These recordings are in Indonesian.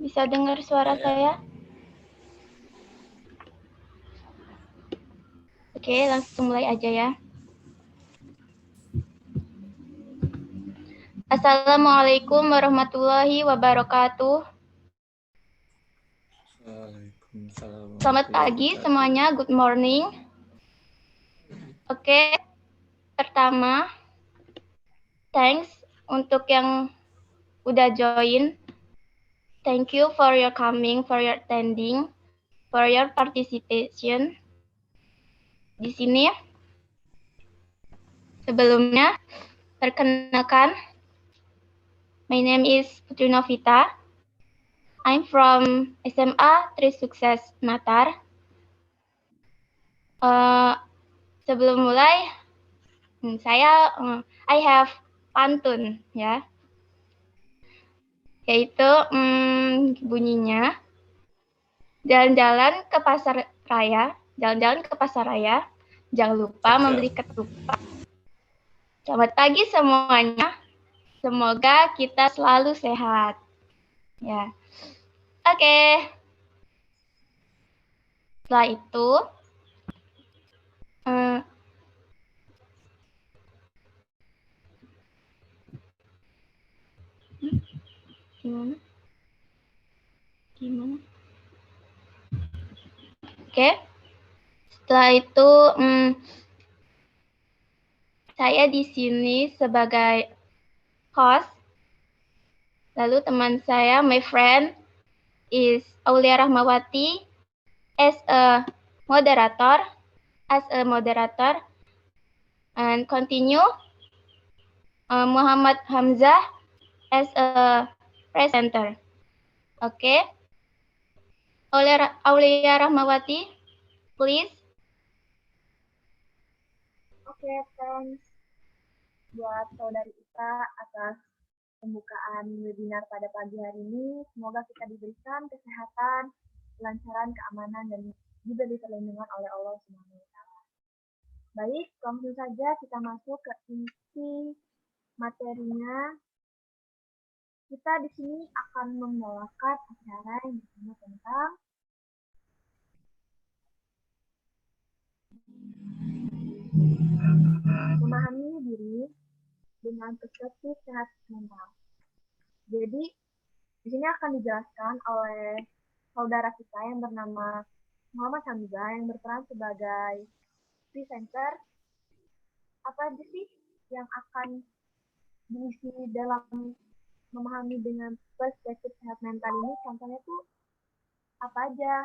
Bisa dengar suara saya? Oke, langsung mulai aja ya. Assalamualaikum warahmatullahi wabarakatuh. Waalaikumsalam. Selamat pagi semuanya, good morning. Oke, pertama, thanks untuk yang udah join. Thank you for your coming, for your attending, for your participation. Di sini, sebelumnya, perkenalkan, my name is Putri Novita. I'm from SMA Tri Sukses Matar. Sebelum mulai, I have pantun ya, yaitu bunyinya jalan-jalan ke pasar raya, jangan lupa membeli ketupat. Selamat pagi semuanya, semoga kita selalu sehat. Ya, oke. Setelah itu, gimana? Oke. Setelah itu, saya di sini sebagai host. Lalu teman saya, my friend, is Aulia Rahmawati as a moderator, and continue Muhammad Hamzah as a presenter. Okay. Aulia Rahmawati, please. Oke, thanks buat saudari Ita atas pembukaan webinar pada pagi hari ini. Semoga kita diberikan kesehatan, kelancaran, keamanan, dan juga perlindungan oleh Allah SWT. Baik, langsung saja kita masuk ke inti materinya. Kita di sini akan membawakan acara yang bersama tentang memahami diri dengan perspektif sehat mental. Jadi, di sini akan dijelaskan oleh saudara kita yang bernama Muhammad Hamzah yang berperan sebagai presenter. Apa aja sih yang akan diisi dalam memahami dengan perspektif sehat mental ini? Contohnya tuh apa aja?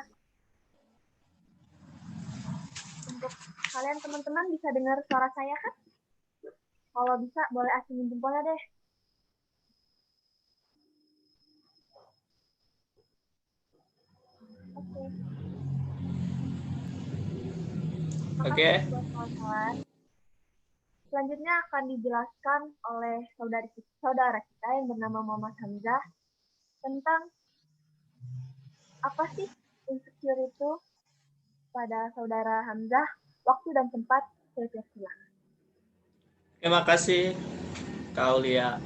Untuk kalian teman-teman bisa dengar suara saya kan? Kalau bisa boleh asingin jempolnya deh. Oke. Buat kawan-kawan. Selanjutnya akan dijelaskan oleh saudara kita yang bernama Muhammad Hamzah tentang apa sih insecure itu pada saudara Hamzah, waktu dan tempat silakan. Terima kasih, Kak Aulia.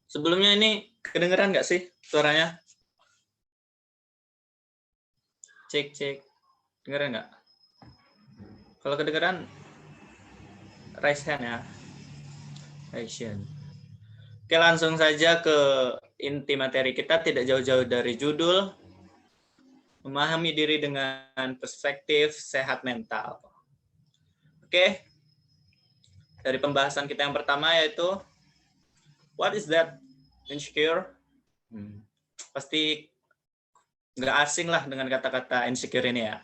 Sebelumnya ini kedengeran nggak sih suaranya? Cek. Dengeran nggak? Kalau kedengeran, raise hand ya. Raise hand. Oke, langsung saja ke inti materi kita, tidak jauh-jauh dari judul, memahami diri dengan perspektif sehat mental. Oke, dari pembahasan kita yang pertama yaitu, what is that insecure? Pasti nggak asing lah dengan kata-kata insecure ini ya.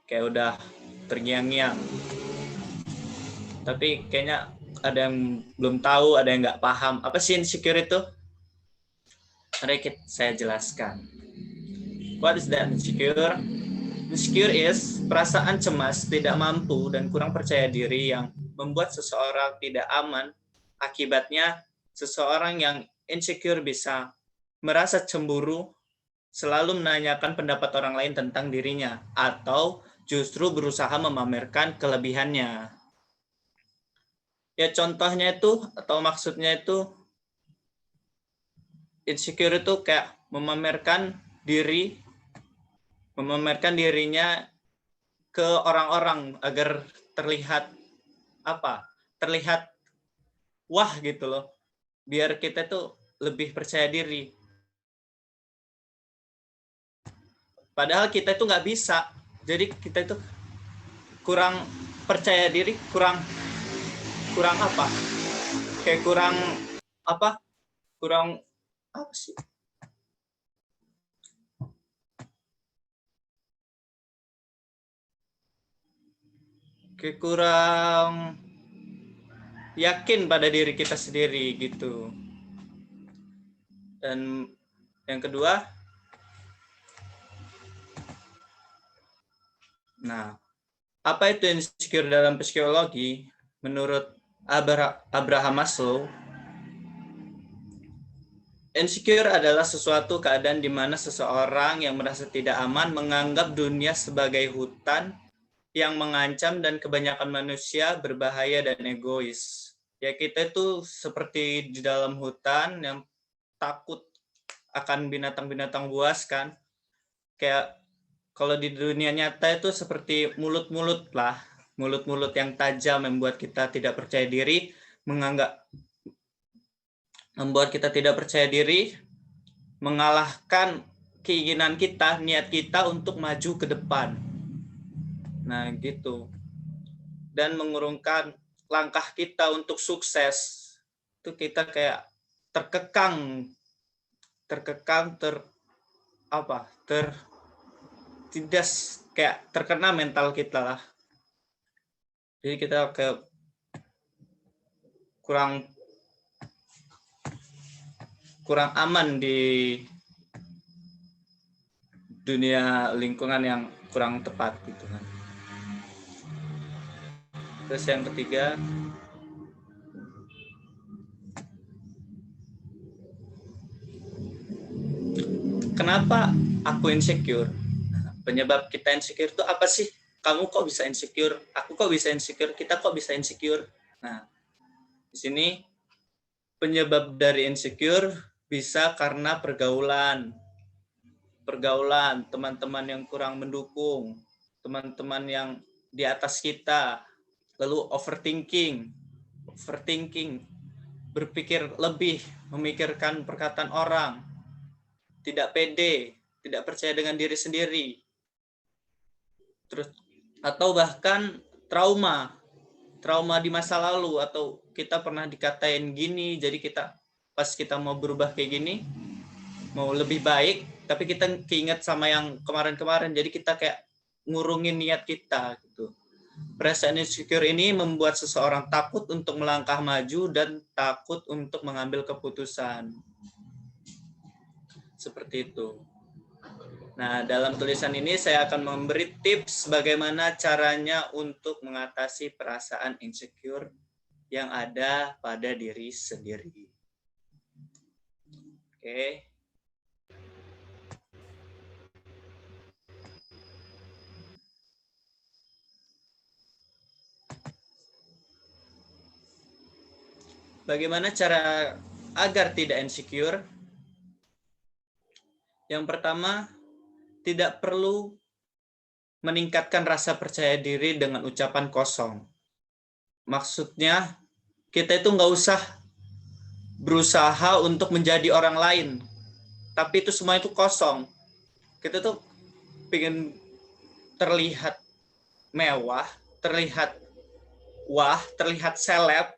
Kayak udah terngiang-ngiang. Tapi kayaknya ada yang belum tahu, ada yang nggak paham. Apa sih insecure itu? Mari saya jelaskan. What is that insecure? Insecure is perasaan cemas, tidak mampu, dan kurang percaya diri yang membuat seseorang tidak aman. Akibatnya, seseorang yang insecure bisa merasa cemburu, selalu menanyakan pendapat orang lain tentang dirinya, atau justru berusaha memamerkan kelebihannya. Ya contohnya itu, atau maksudnya itu, insecure itu kayak memamerkan dirinya ke orang-orang agar terlihat wah gitu loh, biar kita tuh lebih percaya diri, padahal kita itu nggak bisa. Jadi kita itu kurang percaya diri, kurang apa, kayak kurang apa sih, kayak kurang yakin pada diri kita sendiri gitu. Dan yang kedua, nah, apa itu insecure dalam psikologi? Menurut Abraham Maslow, insecure adalah sesuatu keadaan di mana seseorang yang merasa tidak aman menganggap dunia sebagai hutan yang mengancam dan kebanyakan manusia berbahaya dan egois. Ya, kita itu seperti di dalam hutan yang takut akan binatang-binatang buas kan. Kayak kalau di dunia nyata itu seperti mulut-mulut yang tajam membuat kita tidak percaya diri, membuat kita tidak percaya diri, mengalahkan keinginan kita, niat kita untuk maju ke depan. Nah, gitu. Dan mengurungkan langkah kita untuk sukses. Itu kita kayak terkekang tindas, kayak terkena mental kita lah. Jadi kita kayak kurang aman di dunia lingkungan yang kurang tepat gitu kan. Terus yang ketiga, kenapa aku insecure? Penyebab kita insecure itu apa sih? Kamu kok bisa insecure? Aku kok bisa insecure? Kita kok bisa insecure? Nah, di sini penyebab dari insecure bisa karena pergaulan, teman-teman yang kurang mendukung, teman-teman yang di atas kita, lalu overthinking, berpikir lebih, memikirkan perkataan orang, tidak pede, tidak percaya dengan diri sendiri, terus atau bahkan trauma di masa lalu, atau kita pernah dikatain gini, jadi pas kita mau berubah kayak gini, mau lebih baik, tapi kita keinget sama yang kemarin-kemarin, jadi kita kayak ngurungin niat kita gitu. Perasaan insecure ini membuat seseorang takut untuk melangkah maju dan takut untuk mengambil keputusan. Seperti itu. Nah, dalam tulisan ini saya akan memberi tips bagaimana caranya untuk mengatasi perasaan insecure yang ada pada diri sendiri. Oke. Bagaimana cara agar tidak insecure? Yang pertama, tidak perlu meningkatkan rasa percaya diri dengan ucapan kosong. Maksudnya, kita itu nggak usah berusaha untuk menjadi orang lain, tapi itu semua itu kosong. Kita tuh pengen terlihat mewah, terlihat seleb,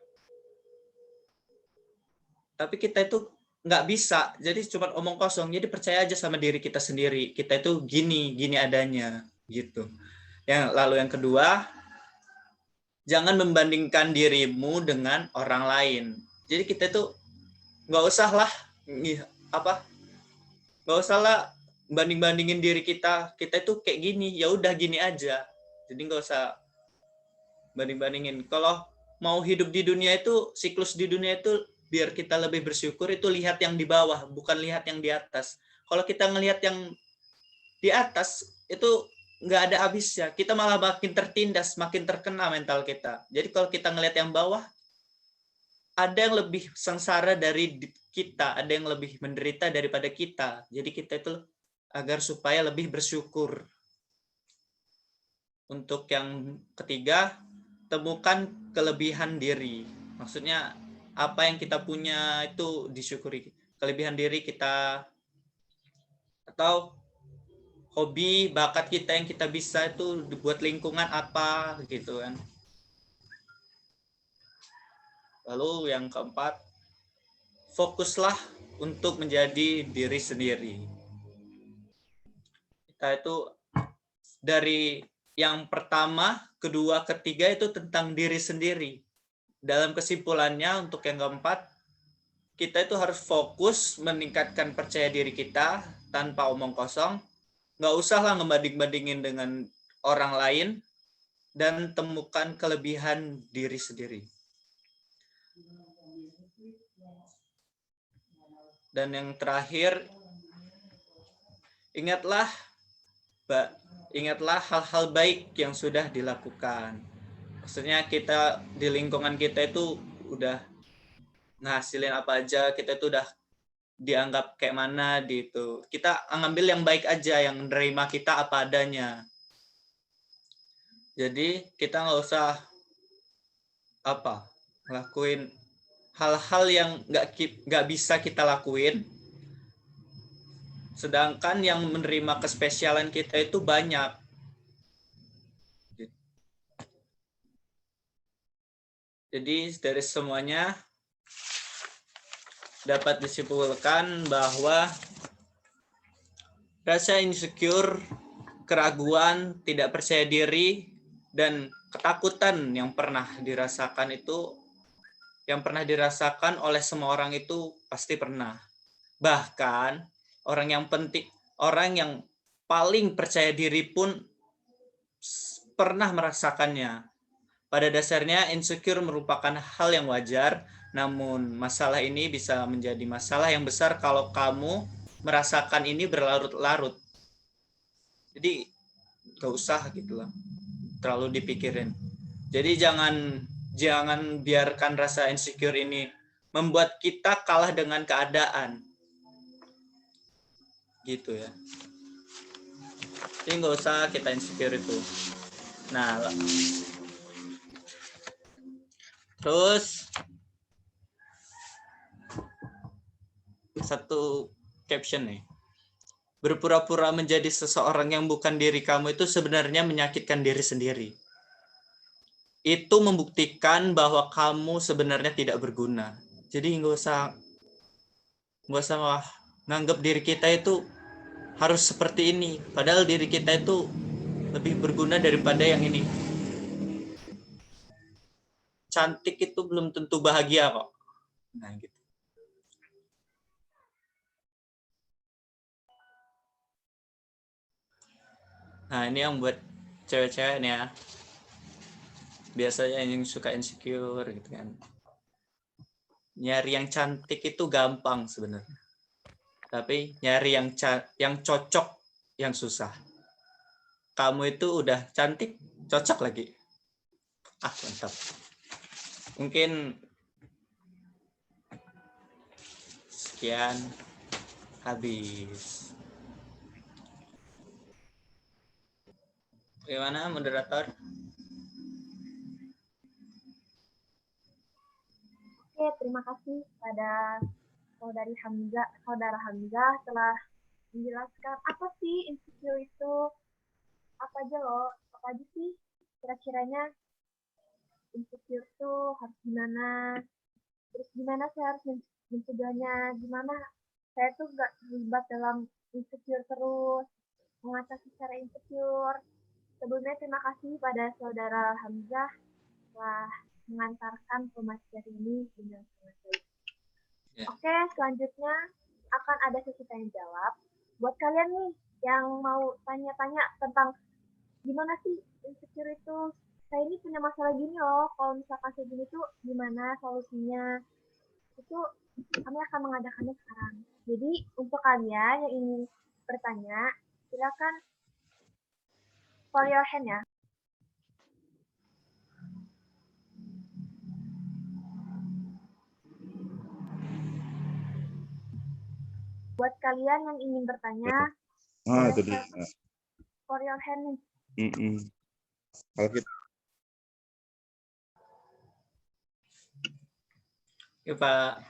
tapi kita itu nggak bisa, jadi cuma omong kosong. Jadi percaya aja sama diri kita sendiri, kita itu gini adanya gitu. Lalu yang kedua, jangan membandingkan dirimu dengan orang lain. Jadi kita itu nggak usah lah bandingin diri kita itu kayak gini, ya udah gini aja. Jadi nggak usah bandingin. Kalau mau hidup di dunia itu, siklus di dunia itu, biar kita lebih bersyukur, itu lihat yang di bawah, bukan lihat yang di atas. Kalau kita ngelihat yang di atas, itu nggak ada habisnya. Kita malah makin tertindas, makin terkena mental kita. Jadi kalau kita ngelihat yang bawah, ada yang lebih sengsara dari kita, ada yang lebih menderita daripada kita. Jadi kita itu agar supaya lebih bersyukur. Untuk yang ketiga, temukan kelebihan diri. Maksudnya apa yang kita punya itu disyukuri. Kelebihan diri kita atau hobi, bakat kita yang kita bisa itu dibuat lingkungan apa gitu kan. Lalu yang keempat, fokuslah untuk menjadi diri sendiri. Kita itu dari yang pertama, kedua, ketiga itu tentang diri sendiri. Dalam kesimpulannya untuk yang keempat, kita itu harus fokus meningkatkan percaya diri kita tanpa omong kosong. Nggak usah lah ngebanding-bandingin dengan orang lain, dan temukan kelebihan diri sendiri. Dan yang terakhir, ingatlah hal-hal baik yang sudah dilakukan. Maksudnya kita di lingkungan kita itu udah ngasilin apa aja, kita itu udah dianggap kayak mana gitu. Kita ngambil yang baik aja, yang menerima kita apa adanya. Jadi kita nggak usah lakuin hal-hal yang nggak bisa kita lakuin. Sedangkan yang menerima kespesialan kita itu banyak. Jadi dari semuanya dapat disimpulkan bahwa rasa insecure, keraguan, tidak percaya diri, dan ketakutan yang pernah dirasakan oleh semua orang itu pasti pernah. Bahkan orang yang paling percaya diri pun pernah merasakannya. Pada dasarnya insecure merupakan hal yang wajar, namun masalah ini bisa menjadi masalah yang besar kalau kamu merasakan ini berlarut-larut. Jadi gak usah gitu lah, terlalu dipikirin. Jadi jangan biarkan rasa insecure ini membuat kita kalah dengan keadaan. Gitu ya. Jadi gak usah kita insecure itu. Nah, terus satu caption nih. Berpura-pura menjadi seseorang yang bukan diri kamu itu sebenarnya menyakitkan diri sendiri. Itu membuktikan bahwa kamu sebenarnya tidak berguna. Jadi nggak usah nganggap diri kita itu harus seperti ini. Padahal diri kita itu lebih berguna daripada yang ini. Cantik itu belum tentu bahagia kok. Nah gitu. Nah ini yang buat cewek-cewek nih ya. Biasanya yang suka insecure gitu kan. Nyari yang cantik itu gampang sebenarnya. Tapi nyari yang cocok yang susah. Kamu itu udah cantik, cocok lagi. Mantap. Mungkin sekian, habis. Bagaimana moderator? Oke, terima kasih pada saudara Hamzah telah menjelaskan apa sih insecure itu, apa aja sih kira-kiranya insecure itu harus gimana, terus gimana saya harus mencegahnya, gimana saya tuh gak terlibat dalam insecure terus, mengatasi secara insecure. Sebelumnya terima kasih pada saudara Hamzah telah mengantarkan pemateri ini dengan sangat baik. Oke, selanjutnya akan ada sesi tanya jawab. Buat kalian nih yang mau tanya-tanya tentang gimana sih insecure itu, saya ini punya masalah gini loh, kalau misalkan kayak gini tuh gimana solusinya, itu kami akan mengadakannya sekarang. Jadi untuk kalian yang ingin bertanya, silakan for your hand ya. Buat kalian yang ingin bertanya, Ah, boleh itu dia. for your hand nih. Kalau kita Ya, Pak.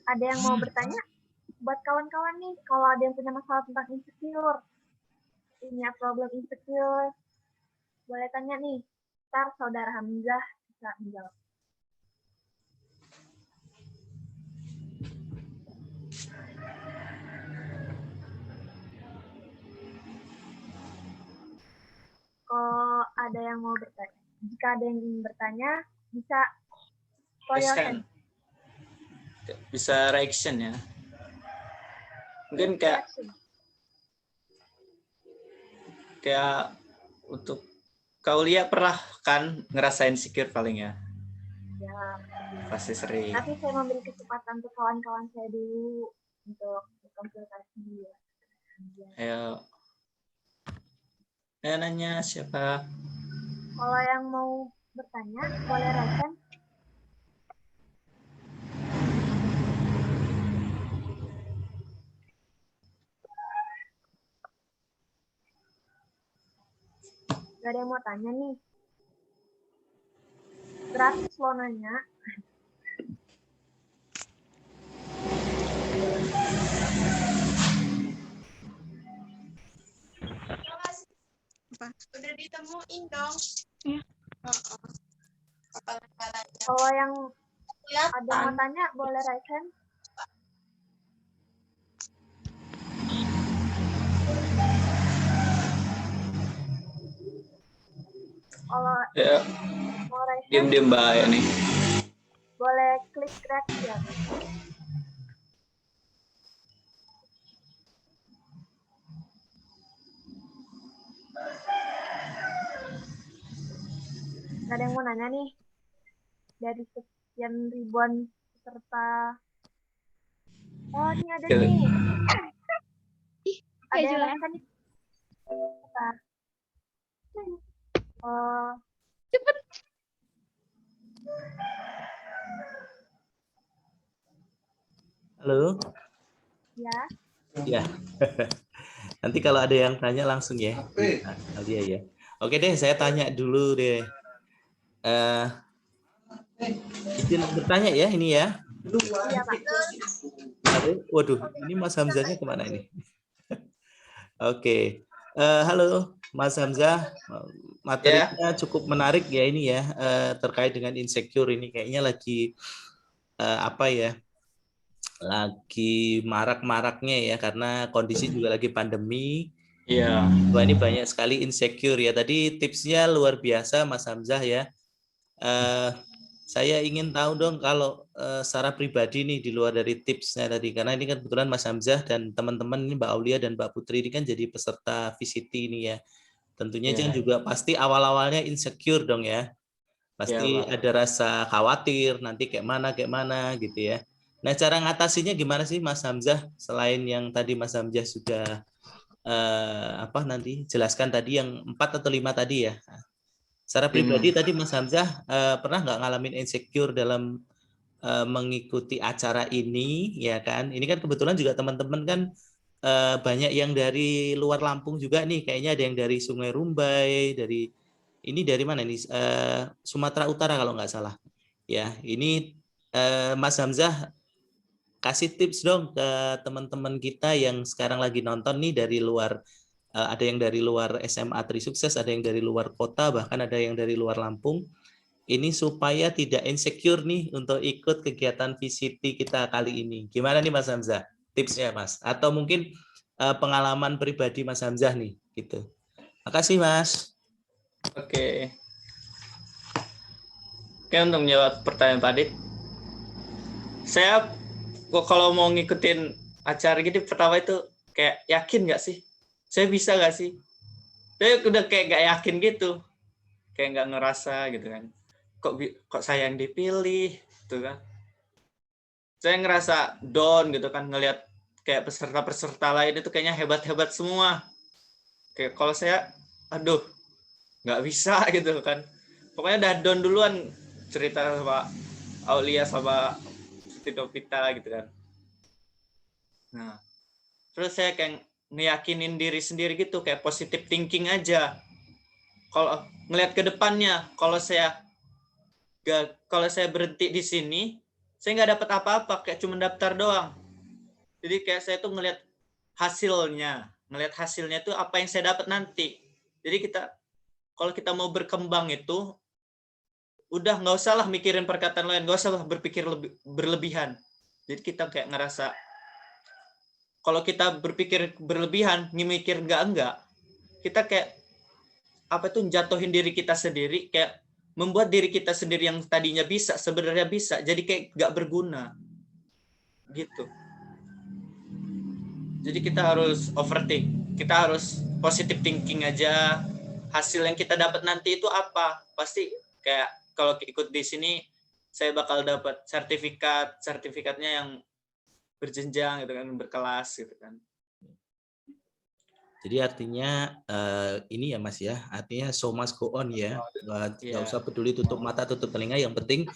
Ada yang mau bertanya? Buat kawan-kawan nih, kalau ada yang punya masalah tentang insecure, punya problem insecure, boleh tanya nih. Ntar Saudara Hamzah bisa menjawab. Kalau ada yang mau bertanya, jika ada yang ingin bertanya, bisa for your hand. Bisa reaction ya. Mungkin kayak untuk kau lihat pernah kan ngerasain insecure paling ya? Ya, Pasti sering. tapi saya memberi kesempatan untuk kawan-kawan saya dulu untuk berkonsultasi. Ayo. Nanya siapa? Kalau yang mau bertanya, boleh raise. Gak ada yang mau tanya nih. Gratis lo nanya. Udah ditemuin dong. Ya. Kalau yang ada yang mau tanya, boleh raise hand. Kalau Ya, mau raise hand, diam-diam bahaya nih. boleh klik reaction. Gak ada yang mau nanya nih. Dari sekian ribuan peserta. Oh, ini ada nih. Ada yang nanya nih. Bentar. Oh, Cepet. Halo. ya. Ya. Nanti kalau ada yang tanya langsung ya. Alia ya. Oke deh, saya tanya dulu deh. Izin bertanya ya ini ya. Iya, Pak. Halo. Waduh, ini Mas Hamzahnya kemana ini? Oke. Halo Mas Hamzah. Materinya cukup menarik ya ini ya. Terkait dengan insecure ini kayaknya lagi apa ya? Lagi marak-maraknya ya karena kondisi juga lagi pandemi. Iya. Wah, ini banyak sekali insecure ya. Tadi tipsnya luar biasa Mas Hamzah ya. Saya ingin tahu dong kalau secara pribadi nih di luar dari tipsnya tadi, karena ini kan kebetulan Mas Hamzah dan teman-teman ini Mbak Aulia dan Mbak Putri ini kan jadi peserta VCT ini ya. Tentunya kan juga pasti awal-awalnya insecure dong ya. Pasti ada rasa khawatir nanti kayak mana gitu ya. Nah, cara ngatasinya gimana sih Mas Hamzah selain yang tadi Mas Hamzah sudah apa nanti jelaskan tadi yang 4 atau 5 tadi ya. Secara pribadi tadi Mas Hamzah pernah nggak ngalamin insecure dalam mengikuti acara ini ya kan? Ini kan kebetulan juga teman-teman kan banyak yang dari luar Lampung juga nih, kayaknya ada yang dari Sungai Rumbai, dari mana nih? Sumatera Utara kalau nggak salah. Ya, ini Mas Hamzah kasih tips dong ke teman-teman kita yang sekarang lagi nonton nih dari luar, ada yang dari luar SMA Trisukses, ada yang dari luar kota, bahkan ada yang dari luar Lampung. Ini supaya tidak insecure nih untuk ikut kegiatan VCT kita kali ini. Gimana nih Mas Hamzah? Tipsnya Mas? Atau mungkin pengalaman pribadi Mas Hamzah nih, gitu. Makasih Mas. Oke. Oke, untuk menjawab pertanyaan Pak Adit, saya kalau mau ngikutin acara gitu pertama itu kayak yakin nggak sih? Saya bisa nggak sih? Saya udah kayak nggak yakin gitu, kayak nggak ngerasa gitu kan. Kok saya yang dipilih, gitu kan? Saya ngerasa down gitu kan, ngelihat kayak peserta-peserta lain itu kayaknya hebat-hebat semua. Kayak kalau saya, aduh, nggak bisa gitu kan. Pokoknya udah down duluan cerita sama Aulia sama Siti Novita gitu kan. Nah, terus saya kayak ngeyakinin diri sendiri gitu, kayak positive thinking aja. Kalau ngelihat ke depannya, kalau saya berhenti di sini, saya nggak dapat apa-apa, kayak cuma daftar doang. Jadi kayak saya tuh ngelihat hasilnya tuh apa yang saya dapat nanti. Jadi kalau kita mau berkembang itu, udah nggak usah lah mikirin perkataan lain, nggak usah lah berpikir berlebihan. Jadi kita kayak ngerasa, kalau kita berpikir berlebihan, mikir enggak, kita kayak jatuhin diri kita sendiri, kayak membuat diri kita sendiri yang tadinya bisa sebenarnya bisa jadi kayak nggak berguna gitu. Jadi kita harus overthink, kita harus positive thinking aja. Hasil yang kita dapat nanti itu apa, pasti kayak kalau ikut di sini saya bakal dapat sertifikatnya yang berjenjang gitu kan, berkelas gitu kan. Jadi artinya ini ya Mas ya, artinya show must go on ya. Nggak usah peduli tutup mata, tutup telinga, yang penting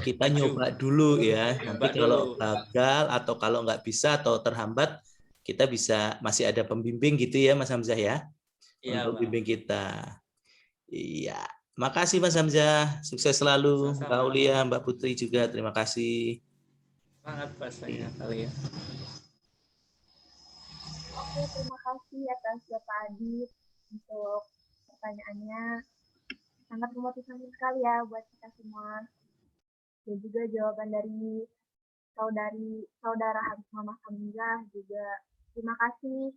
kita nyoba dulu ya. Nanti kalau gagal atau kalau nggak bisa atau terhambat, kita masih ada pembimbing gitu ya Mas Hamzah ya, untuk bimbing kita. Iya, makasih Mas Hamzah, sukses selalu. Mbak Aulia, Mbak Putri juga terima kasih. Sangat pastinya kali ya. Oke, terima kasih atas Bapak Adit untuk pertanyaannya. Sangat memotivasi sekali ya buat kita semua. Dan juga jawaban dari saudara Mama Hamzah juga. Terima kasih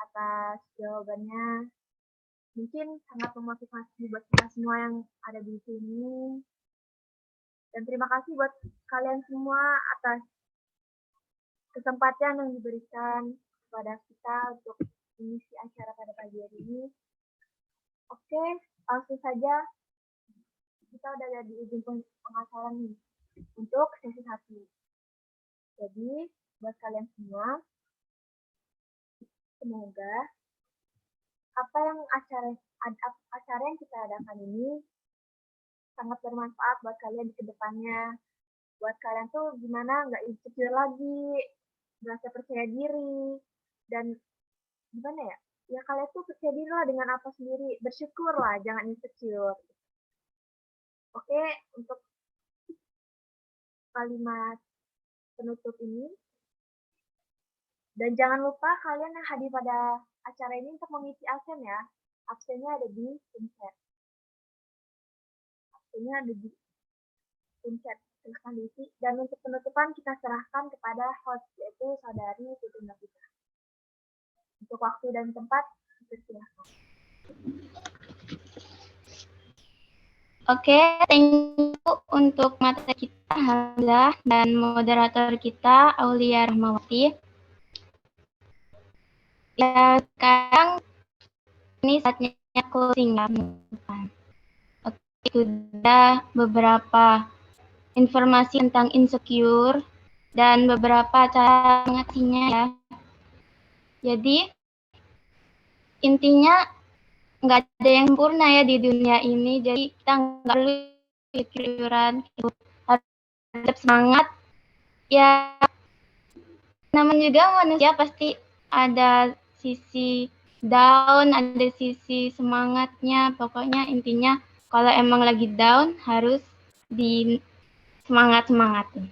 atas jawabannya. Mungkin sangat memotivasi buat kita semua yang ada di sini. Dan terima kasih buat kalian semua atas kesempatan yang diberikan kepada kita untuk mengisi acara pada pagi hari ini. Oke, langsung saja kita udah ada di ujung pengasaran nih untuk sesi 1. Jadi, buat kalian semua, semoga apa yang acara yang kita adakan ini sangat bermanfaat buat kalian di kedepannya. Buat kalian tuh gimana nggak insecure lagi, merasa percaya diri, dan gimana ya? Ya kalian tuh percaya diri lah dengan apa sendiri, bersyukur lah, jangan insecure. Oke, untuk kalimat penutup ini, dan jangan lupa kalian yang hadir pada acara ini untuk mengisi absen ya. Absennya ada di Unchat. Absennya ada di Unchat. Silahkan diisi. Dan untuk penutupan kita serahkan kepada host, yaitu saudari Siti Novita. Untuk waktu dan tempat, dipersilahkan. Oke, thank you untuk materi kita Hamzah dan moderator kita Aulia Rahmawati. Ya, sekarang ini saatnya closing ya. Oke, sudah beberapa informasi tentang insecure dan beberapa cara mengatasinya ya. Jadi intinya nggak ada yang sempurna ya di dunia ini, jadi kita nggak perlu pikiran, harus tetap semangat ya. Namanya juga manusia pasti ada sisi down, ada sisi semangatnya. Pokoknya intinya kalau emang lagi down harus di semangatin.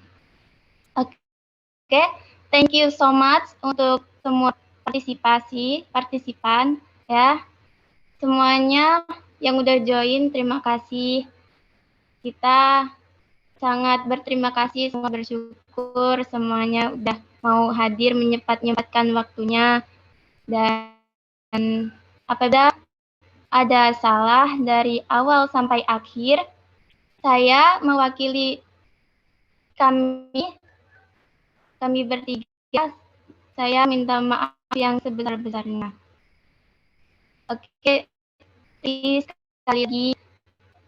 Oke, thank you so much untuk semua partisipan ya. Semuanya yang udah join, terima kasih. Kita sangat berterima kasih, semua bersyukur semuanya udah mau hadir menyempatkan waktunya. Dan apabila ada salah dari awal sampai akhir, saya mewakili kami bertiga, saya minta maaf yang sebesar-besarnya. Oke, sekali lagi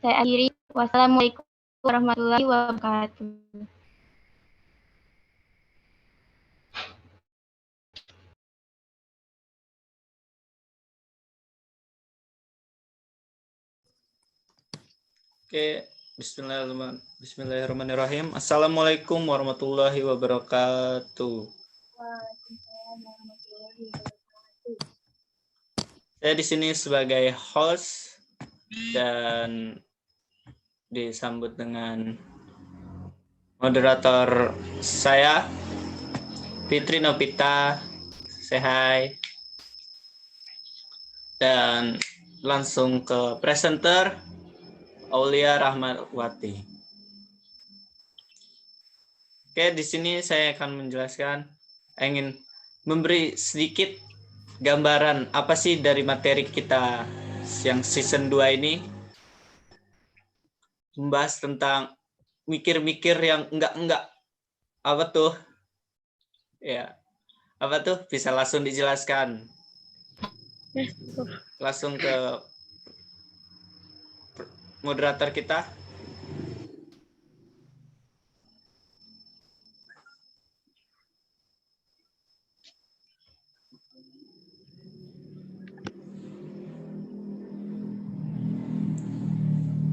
saya akhiri. Wassalamualaikum warahmatullahi wabarakatuh. Oke, Bismillahirrahmanirrahim. Assalamualaikum warahmatullahi wabarakatuh. Waalaikumsalam warahmatullahi wabarakatuh. Saya di sini sebagai host dan disambut dengan moderator saya, Fitri Novita. Say hi. Dan langsung ke presenter, Aulia Rahmawati. Oke, di sini saya akan menjelaskan, ingin memberi sedikit gambaran apa sih dari materi kita yang season 2 ini. Membahas tentang mikir-mikir yang enggak. Apa tuh? Ya. Apa tuh? Bisa langsung dijelaskan. Langsung ke moderator kita.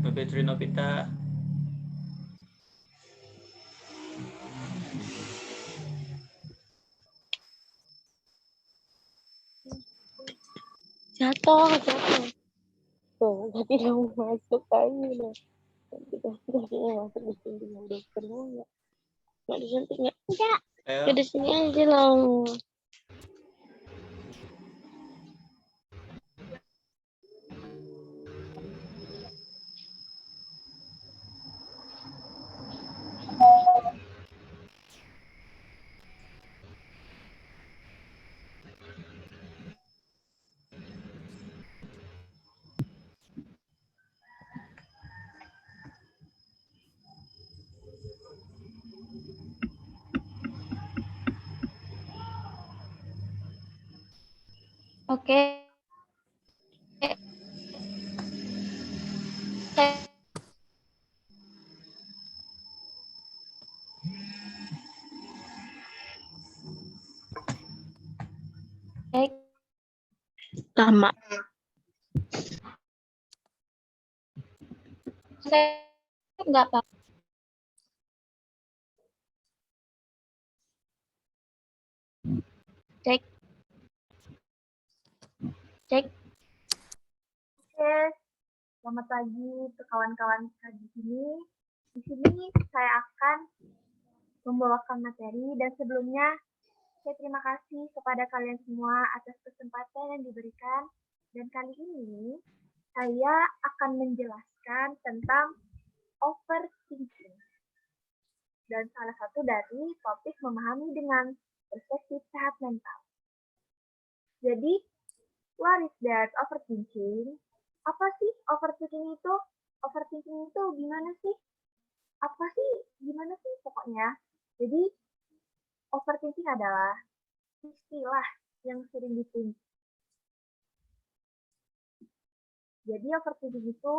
Mbak Fitri Novita. Jatuh. Tuh, tapi udah mau masuk lagi loh. Tapi masuk di sini yang dokter nggak? Nggak disuntik nggak? Enggak. Ayo. Udah sini aja loh. Oke. Baik. Lama. Saya nggak apa. Cek. Oke, selamat pagi untuk kawan-kawan kita di sini. Di sini saya akan membawakan materi dan sebelumnya saya terima kasih kepada kalian semua atas kesempatan yang diberikan. Dan kali ini saya akan menjelaskan tentang overthinking. Dan salah satu dari topik memahami dengan perspektif sehat mental. Jadi, what is that overthinking? Apa sih overthinking itu? Overthinking itu gimana sih? Apa sih? Gimana sih pokoknya? Jadi, overthinking adalah istilah yang sering ditunjuk. Jadi, overthinking itu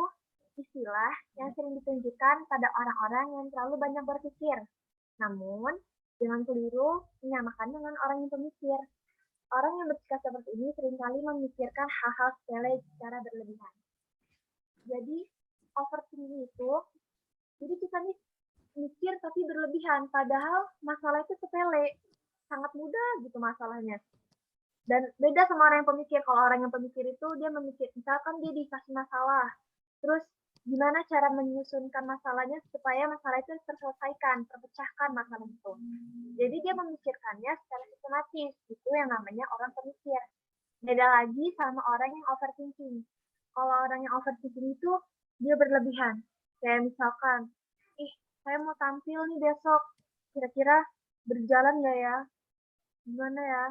istilah yang sering ditunjukkan pada orang-orang yang terlalu banyak berpikir. Namun, jangan keliru menyamakan dengan orang yang pemikir. Orang yang bersikap seperti ini seringkali memikirkan hal-hal sepele secara berlebihan. Jadi, overthinking itu, jadi kita nih mikir tapi berlebihan, padahal masalah itu sepele, sangat mudah gitu masalahnya. Dan beda sama orang yang pemikir. Kalau orang yang pemikir itu dia memikir, misalkan dia dikasih masalah, terus gimana cara menyusunkan masalahnya supaya masalah itu terselesaikan, terpecahkan masalah itu. Jadi dia memikirkannya secara sistematis, itu yang namanya orang pemikir. Beda lagi sama orang yang overthinking. Kalau orang yang overthinking itu dia berlebihan. Kayak misalkan, saya mau tampil nih besok, kira-kira berjalan nggak ya? Gimana ya?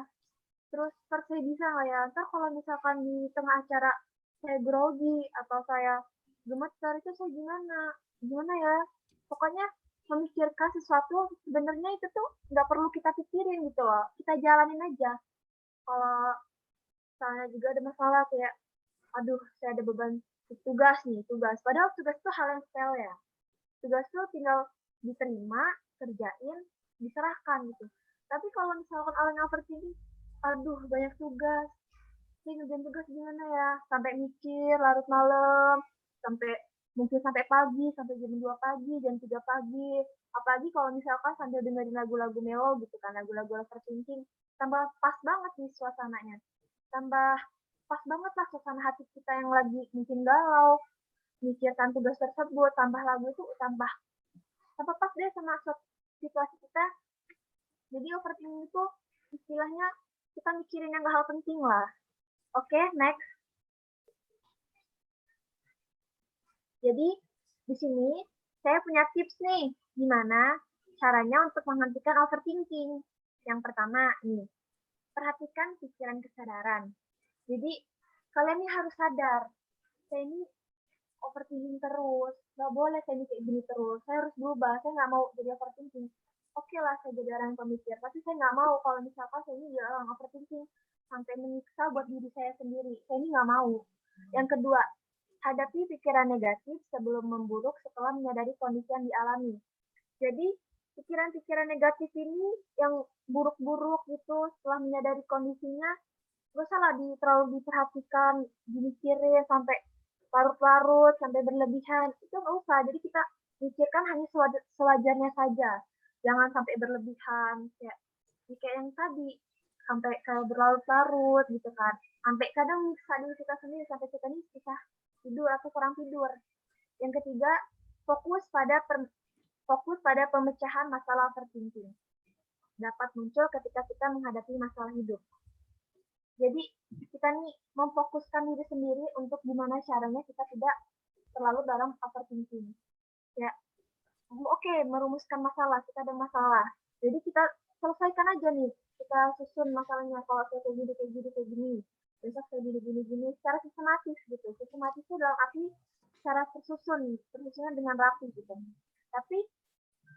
Terus saya bisa nggak ya? Ntar kalau misalkan di tengah acara saya grogi atau saya gemeter itu saya gimana ya? Pokoknya memikirkan sesuatu sebenarnya itu tuh nggak perlu kita pikirin gitu loh. Kita jalanin aja. Kalau misalnya juga ada masalah kayak, aduh saya ada beban tugas. Padahal tugas itu hal yang sepele ya. Tugas itu tinggal diterima, kerjain, diserahkan gitu. Tapi kalau misalkan orang yang overthinking, aduh banyak tugas, ini ngerjain tugas gimana ya? Sampai mikir larut malam, sampai mungkin sampai pagi, sampai jam 2 pagi, jam 3 pagi. Apalagi kalau misalkan sambil dengerin lagu-lagu melo gitu kan, lagu-lagu overthinking, tambah pas banget nih suasananya. Tambah pas banget lah suasana hati kita yang lagi mungkin galau, mikirkan tugas tersebut, tambah lagu itu tambah pas deh sama situasi kita. Jadi overthinking itu istilahnya kita mikirin yang hal penting lah. Oke, next. Jadi di sini saya punya tips nih, gimana caranya untuk menghentikan overthinking. Yang pertama nih, perhatikan pikiran kesadaran. Jadi kalian ini harus sadar, saya ini overthinking terus, nggak boleh saya ini kayak gini terus, saya harus berubah, saya nggak mau jadi overthinking. Oke lah, saya jadi orang yang pemikir, tapi saya nggak mau kalau misalkan saya ini jadi orang overthinking, sampai menyiksa buat diri saya sendiri, saya ini nggak mau. Yang kedua, hadapi pikiran negatif sebelum memburuk setelah menyadari kondisi yang dialami. Jadi, pikiran-pikiran negatif ini yang buruk-buruk gitu, setelah menyadari kondisinya, gak usah lah terlalu diperhatikan, dimikirin sampai larut-larut, sampai berlebihan. Itu nggak usah. Jadi kita mikirkan hanya sewajarnya saja. Jangan sampai berlebihan. Kayak yang tadi, sampai kayak berlarut-larut gitu kan. Sampai kadang menyiksa diri kita sendiri, sampai kita ini susah tidur atau kurang tidur. Yang ketiga, fokus pada pemecahan masalah overthinking. Dapat muncul ketika kita menghadapi masalah hidup. Jadi kita nih memfokuskan diri sendiri untuk gimana caranya kita tidak terlalu dalam overthinking. Ya, oke, merumuskan masalah, kita ada masalah. Jadi kita selesaikan aja nih, kita susun masalahnya. Kalau saya kayak gini. Besok saya gini, secara sistematis gitu. Sistematis itu dalam arti secara tersusunnya dengan rapi gitu. Tapi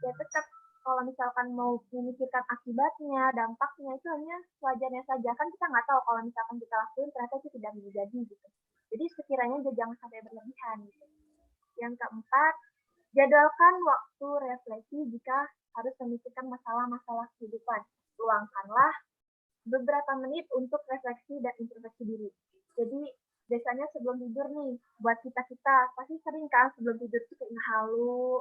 ya tetap kalau misalkan mau memikirkan akibatnya, dampaknya itu hanya wajarnya saja. Kan kita nggak tahu kalau misalkan kita lakuin ternyata itu tidak menjadi gitu. Jadi sekiranya jangan sampai berlebihan gitu. Yang keempat, jadwalkan waktu refleksi jika harus memikirkan masalah-masalah kehidupan. Luangkanlah beberapa menit untuk refleksi dan introspeksi diri. Jadi biasanya sebelum tidur nih, buat kita pasti sering kan sebelum tidur tuh kayak halu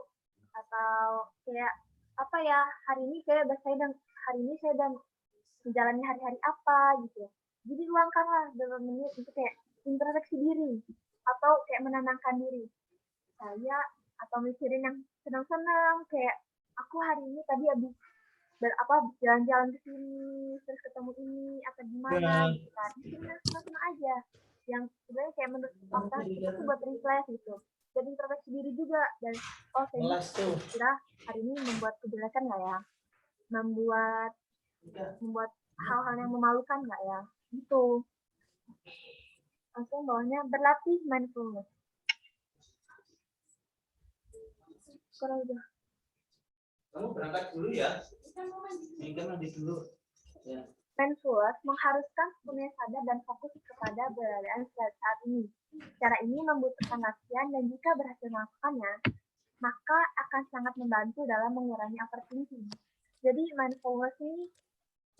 atau kayak apa ya, hari ini saya udah menjalani hari-hari apa gitu. Jadi luangkanlah beberapa menit untuk kayak introspeksi diri atau kayak menenangkan diri. Saya atau mikirin yang senang-senang kayak aku hari ini tadi habis jalan-jalan ke sini terus ketemu ini atau gimana gitu kan. Mikirin senang-senang aja. Yang sebenarnya kayak menurut kita tuh buat refresh gitu. Jadi introspeksi diri juga dan saya kira hari ini membuat kejelekan nggak ya, membuat hal-hal yang memalukan nggak ya, gitu. Langsung bawahnya berlatih mindfulness. Kalau udah. Kamu berangkat dulu ya? Mandi dulu. Ya. Mindfulness mengharuskan sepenuhnya sadar dan fokus kepada keberadaan saat ini. Cara ini membutuhkan latihan dan jika berhasil melakukannya, maka akan sangat membantu dalam mengurangi overthinking. Jadi mindfulness ini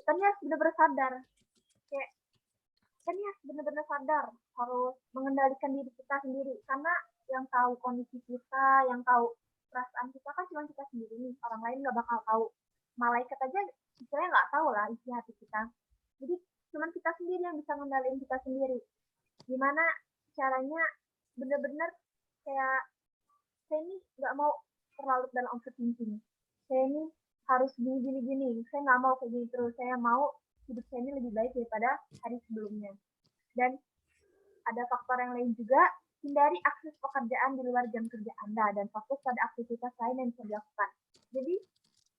kita nih harus benar-benar sadar. Kayak kita nih harus benar-benar sadar, harus mengendalikan diri kita sendiri. Karena yang tahu kondisi kita, yang tahu perasaan kita kan cuma kita sendiri nih. Orang lain nggak bakal tahu. Malaikat aja istilahnya nggak tahu lah isi hati kita. Jadi cuma kita sendiri yang bisa mengendalikan kita sendiri. Gimana caranya benar-benar kayak saya ini nggak mau terlalu dalam overthinking. Saya ini harus gini. Saya nggak mau kayak gini terus. Saya mau hidup saya ini lebih baik daripada hari sebelumnya. Dan ada faktor yang lain juga, hindari akses pekerjaan di luar jam kerja Anda dan fokus pada aktivitas lain yang bisa dilakukan. Jadi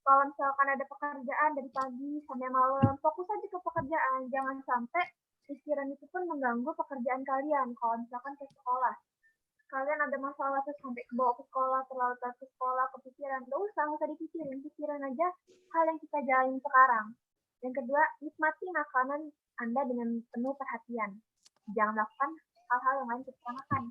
kalau misalkan ada pekerjaan dari pagi sampai malam, fokus aja ke pekerjaan. Jangan sampai pikiran itu pun mengganggu pekerjaan kalian. Kalau misalkan ke sekolah, kalian ada masalah terus sampai bawa ke sekolah, terlalu ke sekolah, kepikiran. Nggak usah dipikirin. Pikiran aja hal yang kita jalanin sekarang. Yang kedua, nikmati makanan Anda dengan penuh perhatian. Jangan lakukan hal-hal yang lain kita makan.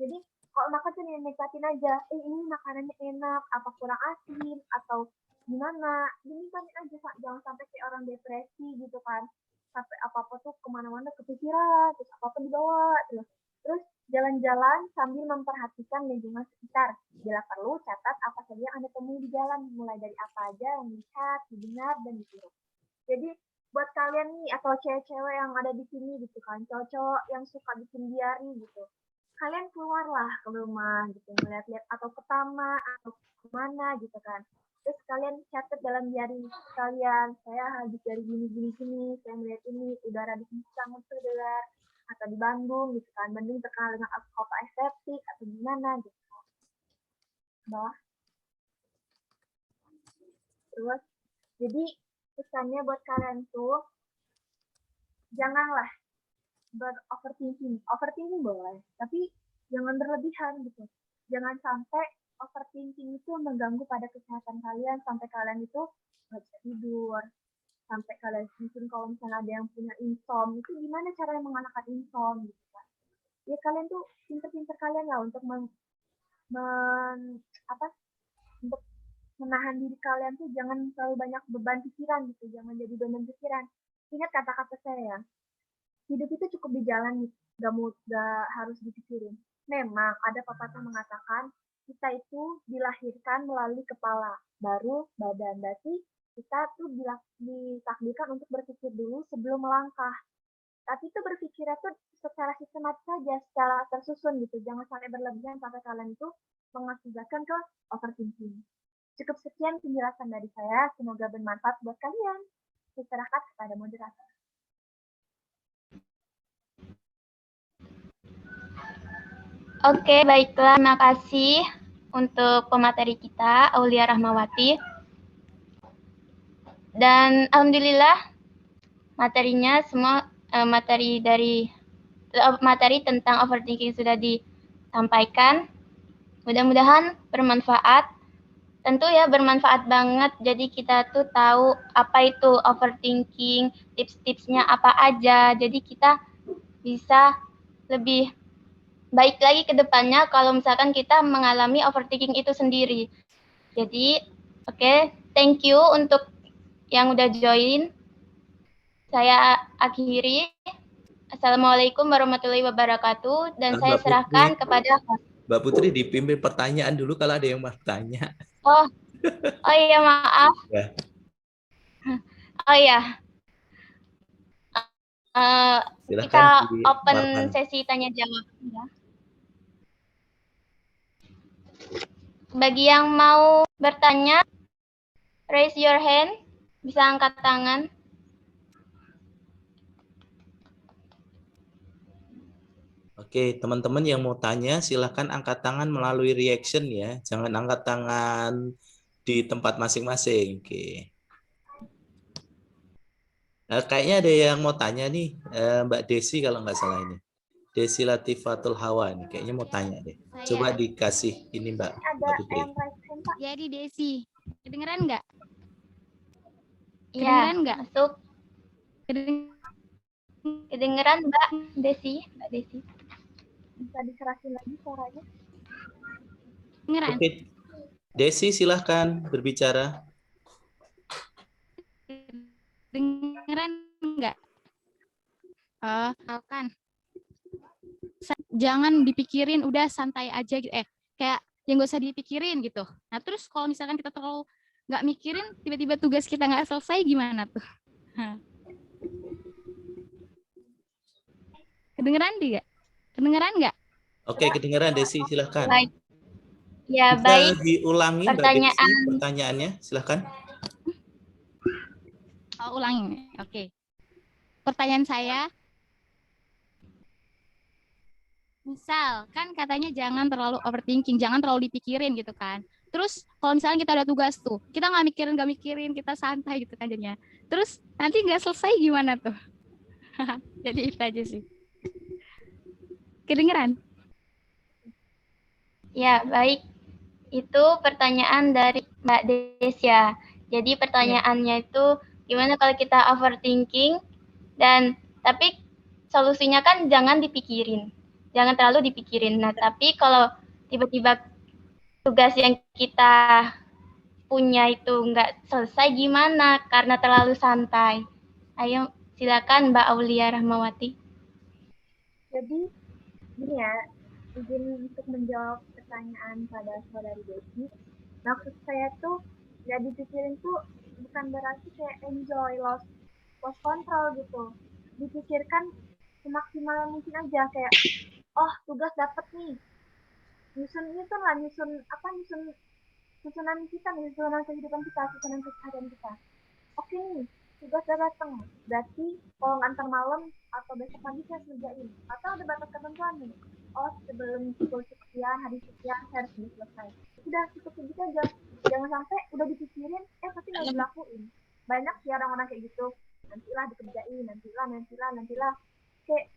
Jadi, kalau makan tuh nikmatin aja. Ini makanannya enak, apa kurang asin, atau gimana. Nikmatin aja, jangan sampai kayak orang depresi gitu kan. Sampai apa-apa tuh kemana-mana kepikiran, terus apa-apa dibawa, terus Terus jalan-jalan sambil memperhatikan lingkungan sekitar. Bila perlu, catat apa saja yang Anda temui di jalan, mulai dari apa aja yang dilihat, didengar, dan ditiru. Jadi buat kalian nih atau cewek-cewek yang ada di sini gitu kan, cowok-cowok yang suka bikin diary gitu, kalian keluarlah ke rumah gitu, melihat-lihat atau ke taman atau kemana gitu kan. Terus kalian catat dalam diary kalian, saya habis dari gini, saya melihat ini, udara di sini sangat segar, atau di Bandung gitu kan, Bandung terkenal dengan kota estetik atau gimana gitu. Bawah. Terus, jadi pesannya buat kalian tuh, janganlah overthinking. Overthinking boleh, tapi jangan berlebihan gitu. Jangan sampai overthinking itu mengganggu pada kesehatan kalian, sampai kalian itu nggak bisa tidur, sampai kalian mungkin kalau misalnya ada yang punya insomnia, itu gimana caranya mengalahkan insomnia gitu kan. Ya kalian tuh pinter-pinter kalian lah untuk untuk menahan diri kalian tuh jangan terlalu banyak beban pikiran gitu, jangan jadi beban pikiran. Ingat kata-kata saya, hidup itu cukup di jalan, gak harus dipikirin. Memang ada pepatah mengatakan kita itu dilahirkan melalui kepala, baru badan. Berarti kita tuh ditakdirkan untuk berpikir dulu sebelum melangkah. Tapi itu berpikirnya tuh secara sistematis saja, secara tersusun gitu. Jangan sampai berlebihan sampai kalian itu mengakibatkan ke overthinking. Cukup sekian penjelasan dari saya, semoga bermanfaat buat kalian. Saya serahkan kepada moderator. Oke, baiklah. Terima kasih untuk pemateri kita, Aulia Rahmawati. Dan alhamdulillah materinya semua materi tentang overthinking sudah disampaikan. Mudah-mudahan bermanfaat. Tentu ya bermanfaat banget. Jadi kita tuh tahu apa itu overthinking, tips-tipsnya apa aja. Jadi kita bisa lebih baik lagi ke depannya kalau misalkan kita mengalami overthinking itu sendiri. Jadi, oke, thank you untuk yang udah join. Saya akhiri. Assalamualaikum warahmatullahi wabarakatuh. Dan saya serahkan kepada Mbak Putri dipimpin pertanyaan dulu kalau ada yang mau tanya. Oh iya maaf. Ya. Oh iya. Kita open sesi tanya jawab. Ya. Bagi yang mau bertanya, raise your hand, bisa angkat tangan. Oke, teman-teman yang mau tanya silahkan angkat tangan melalui reaction ya. Jangan angkat tangan di tempat masing-masing. Oke. Nah, kayaknya ada yang mau tanya nih, Mbak Desi kalau nggak salah ini. Desi Latifatul Hawa nih, kayaknya mau tanya deh. Coba dikasih ini Mbak Putri. Jadi Desi, kedengeran nggak? Kedengeran nggak? Masuk. Kedengeran Mbak Desi? Mbak Desi. Bisa dikerasin lagi suaranya. Kedengeran. Oke. Desi silahkan berbicara. Kedengeran nggak? Kan. Jangan dipikirin, udah santai aja gitu. Kayak yang gak usah dipikirin gitu. Nah terus kalau misalkan kita terlalu nggak mikirin, tiba-tiba tugas kita nggak selesai gimana tuh? Kedengeran tidak? Kedengeran nggak? Oke, kedengeran Desi, silahkan. Baik. Ya, bisa baik. diulangi pertanyaannya, silahkan. Oh, ulangi. Oke. Pertanyaan saya, misal kan katanya jangan terlalu overthinking, jangan terlalu dipikirin gitu kan. Terus kalau misalnya kita ada tugas tuh, kita nggak mikirin, kita santai gitu kan jadinya. Terus nanti nggak selesai gimana tuh? Jadi itu aja sih. Kedengeran? Ya, baik. Itu pertanyaan dari Mbak Desya. Jadi pertanyaannya itu gimana kalau kita overthinking tapi solusinya kan jangan dipikirin. Jangan terlalu dipikirin. Nah, tapi kalau tiba-tiba tugas yang kita punya itu nggak selesai gimana karena terlalu santai. Ayo silakan Mbak Aulia Rahmawati. Jadi Gini ya, izin untuk menjawab pertanyaan pada saudari Desi. Maksud saya tuh nggak dipikirin tuh bukan berarti kayak enjoy lost control gitu. Dipikirkan semaksimal mungkin aja kayak oh tugas dapet nih, nyusun lah nyusun susunan kita nih, susunan kehidupan kita, susunan keseharian kita. Oke nih, tugas udah datang. Berarti kalau ngantar malam atau besok pagi saya harus ngerjain. Atau ada batas ketentuan nih. Oh, sebelum pukul sekian, hari sekian, saya harus selesai. Sudah cukup segitu aja. Jangan sampai udah dipikirin, tapi nggak dilakuin. Banyak sih orang-orang kayak gitu. Nantilah dikerjain, nantilah. Kayak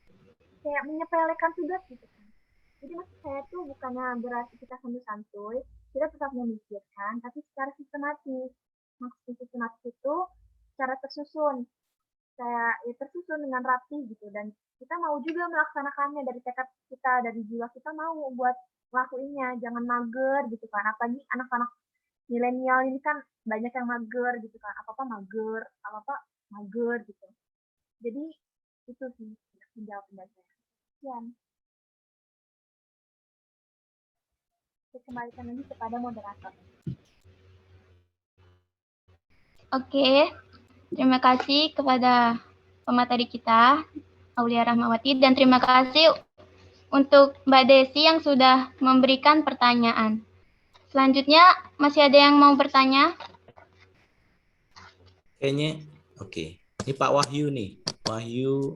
kayak menyepelekan tugas gitu kan. Jadi maksud saya tuh bukannya berarti kita santuy-santuy, kita tetap memikirkan, tapi secara sistematis. Maksud sistematis itu secara tersusun, kayak ya tersusun dengan rapi gitu. Dan kita mau juga melaksanakannya dari tekad kita, dari jiwa kita mau buat ngelakuinnya, jangan mager gitu kan. Apalagi anak-anak milenial ini kan banyak yang mager gitu kan, apa-apa mager gitu. Jadi itu sih menjawab pendapat saya. Sekian. Saya kembalikan lagi kepada moderator. Oke, terima kasih kepada pemateri kita, Aulia Rahmawati, dan terima kasih untuk Mbak Desi yang sudah memberikan pertanyaan. Selanjutnya, masih ada yang mau bertanya? Kayaknya oke. Ini Pak Wahyu nih. Wahyu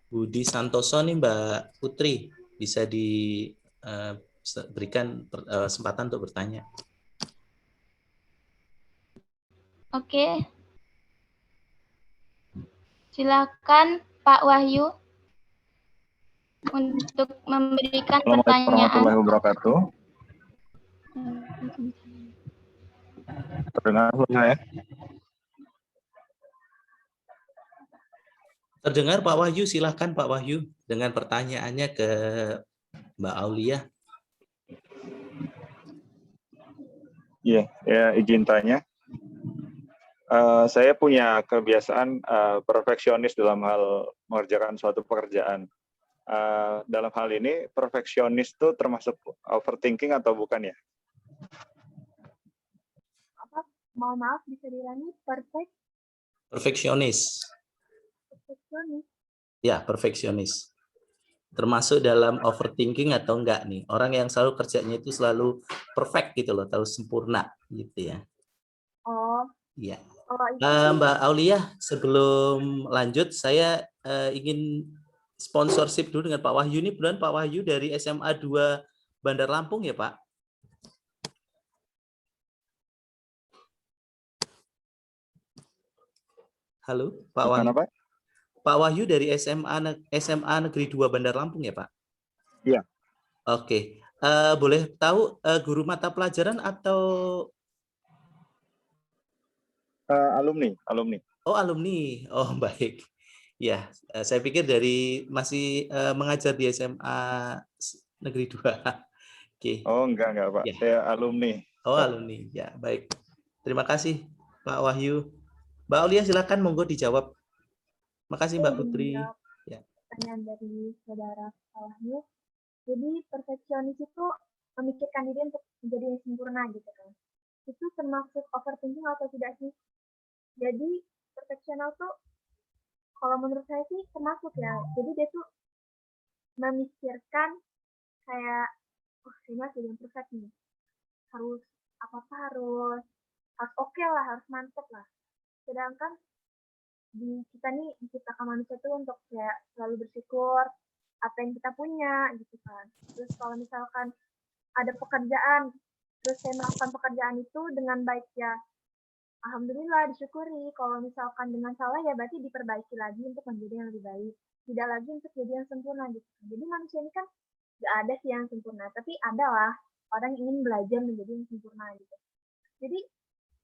Budi Santoso nih Mbak Putri. Bisa diberikan kesempatan untuk bertanya. Oke. Silakan Pak Wahyu untuk memberikan Assalamualaikum pertanyaan. warahmatullahi wabarakatuh. Terdengar suara saya? Terdengar Pak Wahyu, silakan Pak Wahyu dengan pertanyaannya ke Mbak Aulia. Iya, ya, izin tanya. Saya punya kebiasaan perfeksionis dalam hal mengerjakan suatu pekerjaan. Dalam hal ini, perfeksionis itu termasuk overthinking atau bukan ya? Mohon maaf, bisa diulangi? Perfeksionis. Perfeksionis. Ya, perfeksionis. Termasuk dalam overthinking atau enggak nih? Orang yang selalu kerjanya itu selalu perfect gitu loh, selalu sempurna gitu ya. Oh. Iya. Itu Mbak Aulia, sebelum lanjut saya ingin sponsorship dulu dengan Pak Wahyu. Ini beneran Pak Wahyu dari SMA 2 Bandar Lampung ya Pak? Halo Pak Wahyu. Apa? Pak Wahyu dari SMA Negeri 2 Bandar Lampung ya Pak? Iya. Oke. Boleh tahu guru mata pelajaran atau Alumni. Oh, alumni. Oh, baik. Ya, saya pikir dari masih mengajar di SMA Negeri 2. Oke. Oh, enggak, Pak. Ya. Saya alumni. Oh, alumni. Ya, baik. Terima kasih, Pak Wahyu. Mbak Aulia, silakan monggo dijawab. Makasih, Mbak Putri. Ya. Pertanyaan dari saudara Pak Wahyu. Jadi, perfeksionis itu memikirkan diri untuk menjadi yang sempurna gitu kan. Itu termasuk overthinking atau tidak sih? Jadi, perfeksional tuh kalau menurut saya sih termasuk ya. Jadi dia tuh memikirkan kayak, oh ini masih belum perfect nih. Harus apa-apa harus oke lah, harus mantep lah. Sedangkan di kita nih diciptakan manusia tuh untuk kayak selalu bersyukur apa yang kita punya gitu kan. Terus kalau misalkan ada pekerjaan, terus saya melakukan pekerjaan itu dengan baik ya, alhamdulillah disyukuri. Kalau misalkan dengan salah ya berarti diperbaiki lagi untuk menjadi yang lebih baik. Tidak lagi untuk jadi yang sempurna gitu. Jadi manusia ini kan gak ada sih yang sempurna, tapi adalah orang yang ingin belajar menjadi yang sempurna gitu. Jadi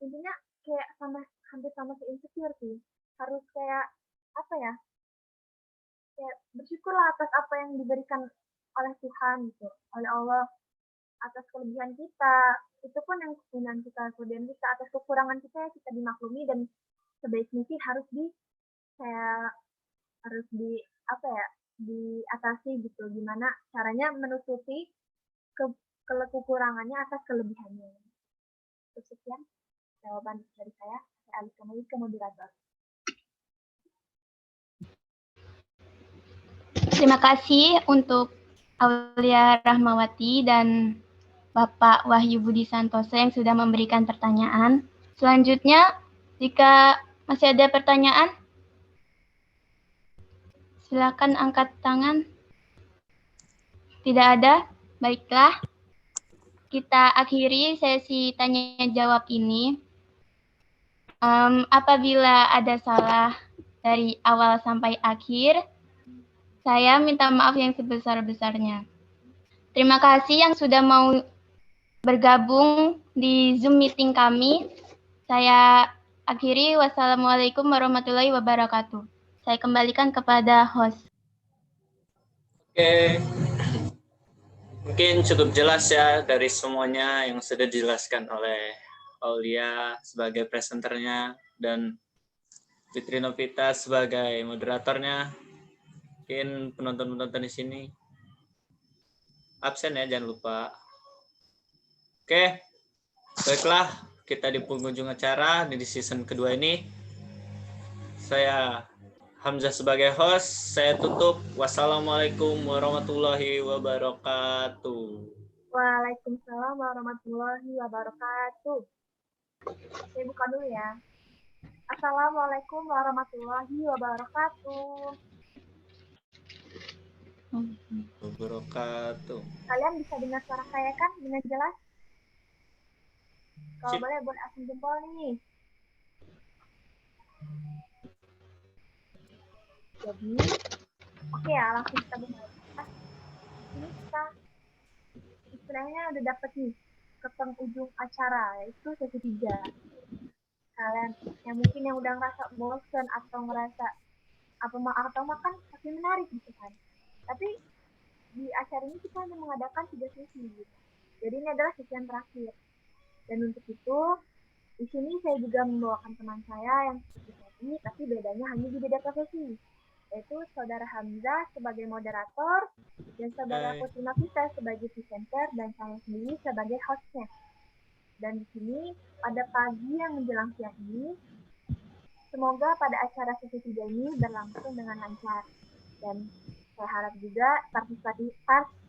intinya kayak hampir sama kayak insecure sih. Harus kayak apa ya? Kayak bersyukurlah atas apa yang diberikan oleh Tuhan gitu, oleh Allah, atas kelebihan kita. Itu pun yang kekurangan kita, kemudian kita atas kekurangan kita ya kita dimaklumi dan sebaik mungkin harus di apa ya, diatasi gitu. Gimana caranya menutupi kekurangannya atas kelebihannya. Sekian jawaban dari saya. Saya alihkan lagi ke moderator. Terima kasih untuk Aulia Rahmawati dan Bapak Wahyu Budi Santoso yang sudah memberikan pertanyaan. Selanjutnya, jika masih ada pertanyaan, silakan angkat tangan. Tidak ada? Baiklah. Kita akhiri sesi tanya jawab ini. Apabila ada salah dari awal sampai akhir, saya minta maaf yang sebesar-besarnya. Terima kasih yang sudah mau bergabung di Zoom meeting kami. Saya akhiri. Wassalamualaikum warahmatullahi wabarakatuh. Saya kembalikan kepada host. Oke. Mungkin cukup jelas ya dari semuanya yang sudah dijelaskan oleh Aulia sebagai presenternya dan Fitri Novita sebagai moderatornya. Mungkin penonton-penonton di sini absen ya, jangan lupa. Oke, baiklah, kita di penghujung acara di season kedua ini. Saya Hamzah sebagai host, saya tutup. Wassalamualaikum warahmatullahi wabarakatuh. Waalaikumsalam warahmatullahi wabarakatuh. Saya buka dulu ya. Assalamualaikum warahmatullahi wabarakatuh. Wabarakatuh. Kalian bisa dengar suara saya kan dengan jelas? Kalau Sip. boleh acung jempol nih. Jadi, oke ya, langsung kita mulai. Ini kita istilahnya udah dapet nih ke penghujung acara, yaitu sesi 3. Kalian yang mungkin yang udah ngerasa bosan atau ngerasa atau makan pasti menarik gitu kan. Tapi di acara ini kita hanya mengadakan 3 sesi gitu. Jadi ini adalah sesi yang terakhir. Dan untuk itu, di sini saya juga membawakan teman saya yang seperti tadi, tapi bedanya hanya di beda profesi, yaitu Saudara Hamzah sebagai moderator, dan Saudara Putri Novita sebagai presenter, dan saya sendiri sebagai hostnya. Dan di sini, pada pagi yang menjelang siang ini, semoga pada acara sesi 3 ini berlangsung dengan lancar. Dan saya harap juga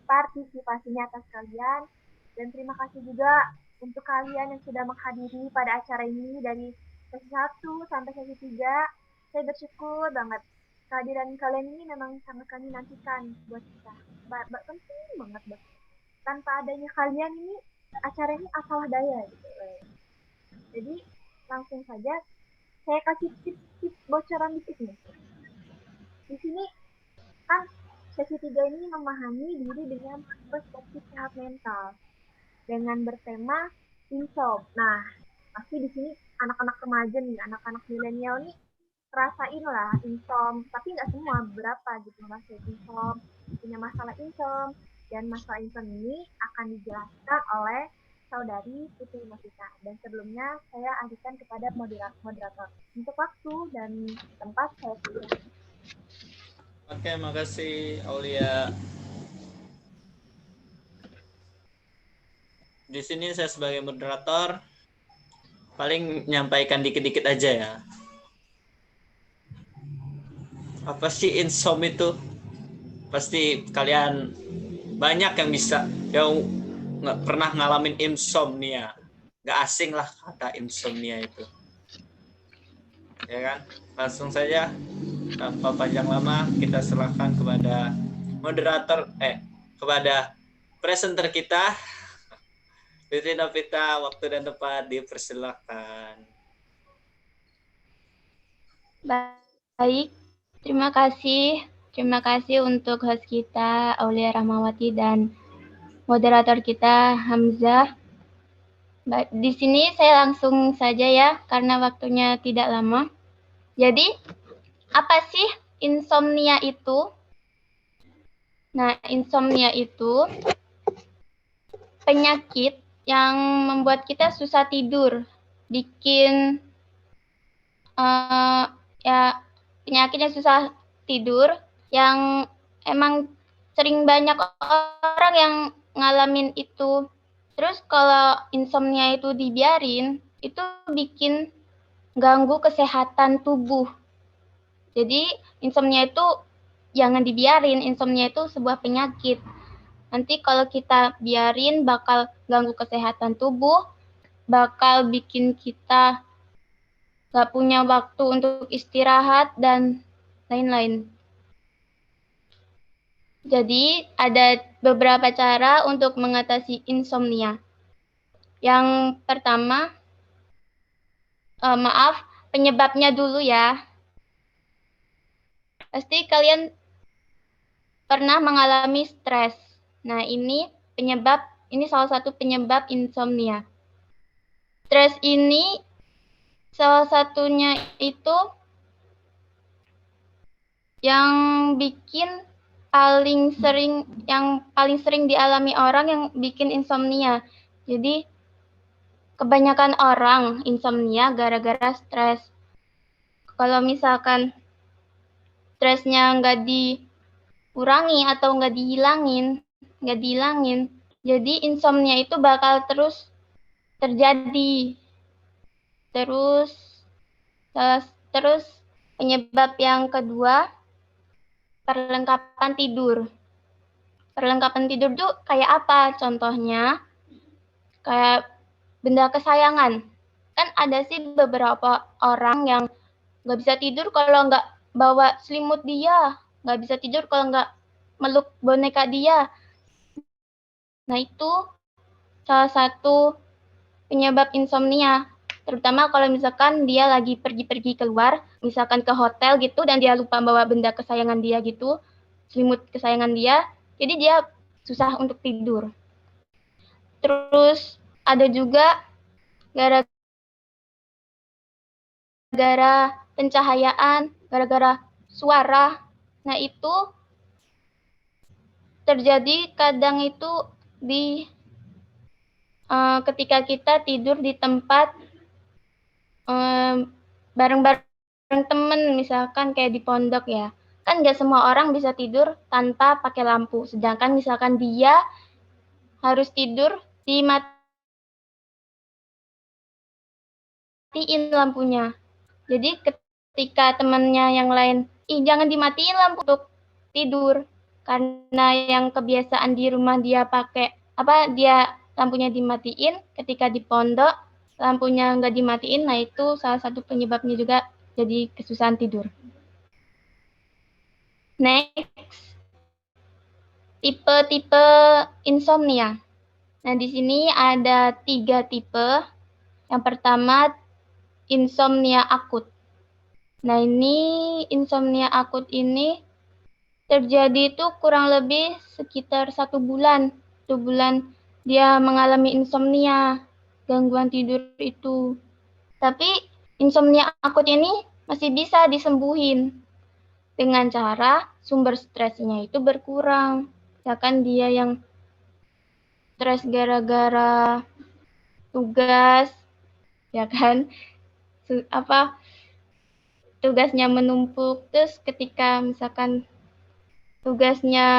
partisipasinya atas kalian, dan terima kasih juga untuk kalian yang sudah menghadiri pada acara ini dari sesi 1 sampai sesi 3. Saya bersyukur banget. Kehadiran kalian ini memang sangat kami nantikan buat kita. Penting banget, Bang. Tanpa adanya kalian ini, acara ini apalah daya gitu. Jadi, langsung saja saya kasih tips bocoran dikit nih. Di sini kan sesi 3 ini memahami diri dengan perspektif sehat mental dengan bertema insom. Nah, pasti di sini anak-anak remaja nih, anak-anak milenial nih rasain lah insom, tapi nggak semua, beberapa gitu ngerasain insom, punya masalah insom, dan masalah insom ini akan dijelaskan oleh Saudari Putri Novita. Dan sebelumnya saya alihkan kepada moderator. Untuk waktu dan tempat saya silakan. Oke, makasih Aulia. Di sini saya sebagai moderator paling menyampaikan dikit-dikit aja ya. Apa sih insom itu? Pasti kalian banyak yang nggak pernah ngalamin insomnia. Nggak asing lah kata insomnia itu. Ya kan? Langsung saja tanpa panjang lama kita serahkan kepada kepada presenter kita. Fitri Novita, waktu dan tempat dipersilakan. Baik, terima kasih. Terima kasih untuk host kita, Aulia Rahmawati, dan moderator kita, Hamzah. Baik, di sini saya langsung saja ya, karena waktunya tidak lama. Jadi, apa sih insomnia itu? Nah, insomnia itu penyakit yang membuat kita susah tidur, bikin penyakit yang susah tidur yang emang sering banyak orang yang ngalamin itu. Terus kalau insomnia itu dibiarin, itu bikin ganggu kesehatan tubuh. Jadi insomnia itu jangan dibiarin, insomnia itu sebuah penyakit. Nanti kalau kita biarin bakal ganggu kesehatan tubuh, bakal bikin kita gak punya waktu untuk istirahat dan lain-lain. Jadi ada beberapa cara untuk mengatasi insomnia. Yang pertama, penyebabnya dulu ya. Pasti kalian pernah mengalami stres. Nah, ini salah satu penyebab insomnia. Stres ini salah satunya itu yang paling sering dialami orang yang bikin insomnia. Jadi kebanyakan orang insomnia gara-gara stres. Kalau misalkan stresnya nggak dikurangi atau nggak dihilangin, jadi insomnia itu bakal terus terjadi. Terus penyebab yang kedua, perlengkapan tidur. Perlengkapan tidur tuh kayak apa? Contohnya, kayak benda kesayangan. Kan ada sih beberapa orang yang nggak bisa tidur kalau nggak bawa selimut dia, nggak bisa tidur kalau nggak meluk boneka dia. Nah, itu salah satu penyebab insomnia. Terutama kalau misalkan dia lagi pergi-pergi keluar, misalkan ke hotel gitu, dan dia lupa bawa benda kesayangan dia gitu, selimut kesayangan dia, jadi dia susah untuk tidur. Terus ada juga gara-gara pencahayaan, gara-gara suara. Nah, itu terjadi kadang itu ketika kita tidur di tempat bareng-bareng temen, misalkan kayak di pondok ya. Kan nggak semua orang bisa tidur tanpa pakai lampu. Sedangkan misalkan dia harus tidur dimatiin lampunya. Jadi ketika temannya yang lain, jangan dimatiin lampu untuk tidur. Karena yang kebiasaan di rumah dia dia lampunya dimatiin, ketika di pondok lampunya nggak dimatiin, nah itu salah satu penyebabnya juga jadi kesusahan tidur. Next, tipe-tipe insomnia. Nah, di sini ada 3 tipe. Yang pertama, insomnia akut. Nah, ini insomnia akut ini terjadi itu kurang lebih sekitar 1 bulan. 1 bulan dia mengalami insomnia, gangguan tidur itu. Tapi insomnia akut ini masih bisa disembuhin dengan cara sumber stresnya itu berkurang. Misalkan dia yang stres gara-gara tugas, ya kan, tugasnya menumpuk, terus ketika misalkan tugasnya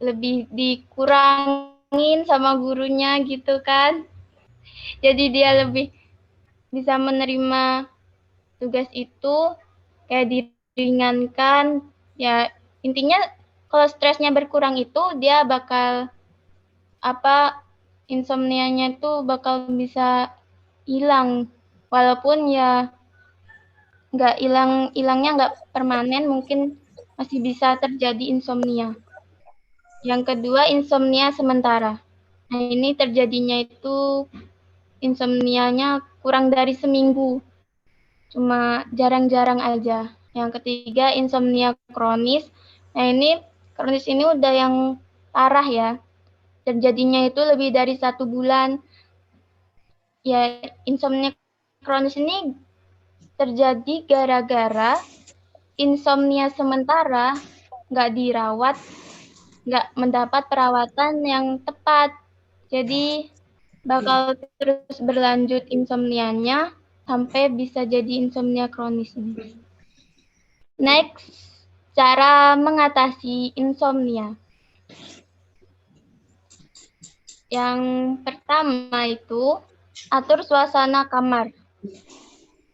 lebih dikurangin sama gurunya gitu kan, jadi dia lebih bisa menerima tugas itu, kayak diringankan. Ya, intinya kalau stresnya berkurang itu dia bakal insomnianya itu bakal bisa hilang, walaupun ya hilangnya nggak permanen, mungkin masih bisa terjadi insomnia. Yang kedua, insomnia sementara. Nah, ini terjadinya itu insomnianya kurang dari seminggu, cuma jarang-jarang aja. Yang ketiga, insomnia kronis. Nah, ini kronis ini udah yang parah ya. Terjadinya itu lebih dari 1 bulan. Ya, insomnia kronis ini terjadi gara-gara insomnia sementara nggak dirawat, nggak mendapat perawatan yang tepat. Jadi bakal terus berlanjut insomnianya sampai bisa jadi insomnia kronis ini. Next, cara mengatasi insomnia. Yang pertama itu atur suasana kamar.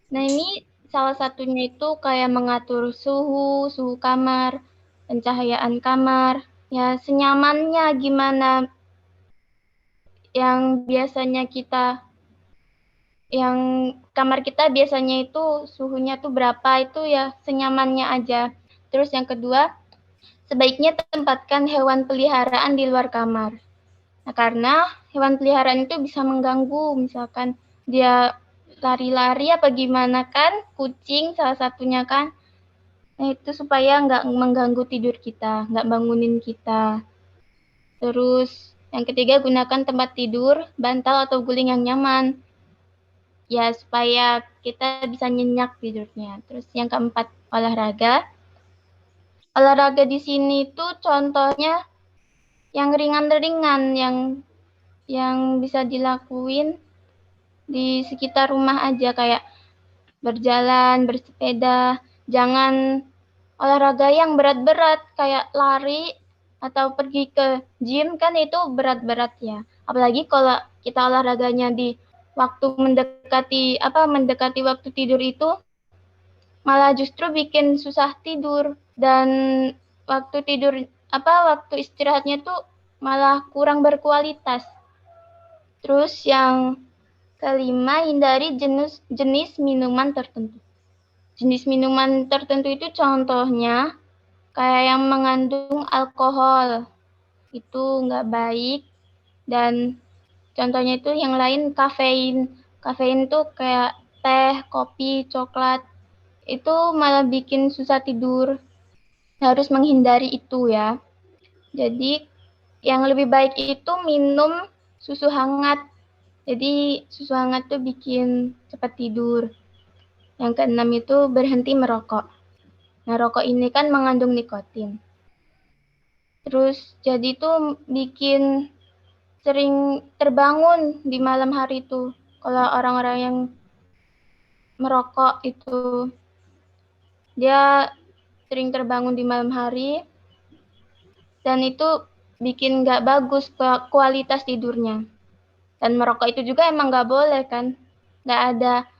Nah, ini salah satunya itu kayak mengatur suhu kamar, pencahayaan kamar, ya senyamannya gimana yang biasanya kita yang kamar kita biasanya itu suhunya tuh berapa, itu ya senyamannya aja. Terus yang kedua, sebaiknya tempatkan hewan peliharaan di luar kamar. Nah, karena hewan peliharaan itu bisa mengganggu, misalkan dia lari-lari apa gimana kan, kucing salah satunya kan. Nah, itu supaya nggak mengganggu tidur kita, nggak bangunin kita. Terus yang ketiga, gunakan tempat tidur, bantal atau guling yang nyaman. Ya, supaya kita bisa nyenyak tidurnya. Terus yang keempat, olahraga. Olahraga di sini tuh contohnya yang ringan-ringan, yang bisa dilakuin di sekitar rumah aja, kayak berjalan, bersepeda. Jangan olahraga yang berat-berat kayak lari atau pergi ke gym, kan itu berat-berat ya. Apalagi kalau kita olahraganya di waktu mendekati waktu tidur, itu malah justru bikin susah tidur, dan waktu istirahatnya tuh malah kurang berkualitas. Terus yang kelima, hindari jenis minuman tertentu. Jenis minuman tertentu itu contohnya kayak yang mengandung alkohol, itu nggak baik. Dan contohnya itu yang lain, kafein. Kafein tuh kayak teh, kopi, coklat, itu malah bikin susah tidur. Harus menghindari itu ya. Jadi yang lebih baik itu minum susu hangat. Jadi susu hangat tuh bikin cepat tidur. Yang keenam itu berhenti merokok. Nah, rokok ini kan mengandung nikotin. Terus jadi tuh bikin sering terbangun di malam hari tuh. Kalau orang-orang yang merokok itu, dia sering terbangun di malam hari, dan itu bikin nggak bagus kualitas tidurnya. Dan merokok itu juga emang nggak boleh kan, nggak ada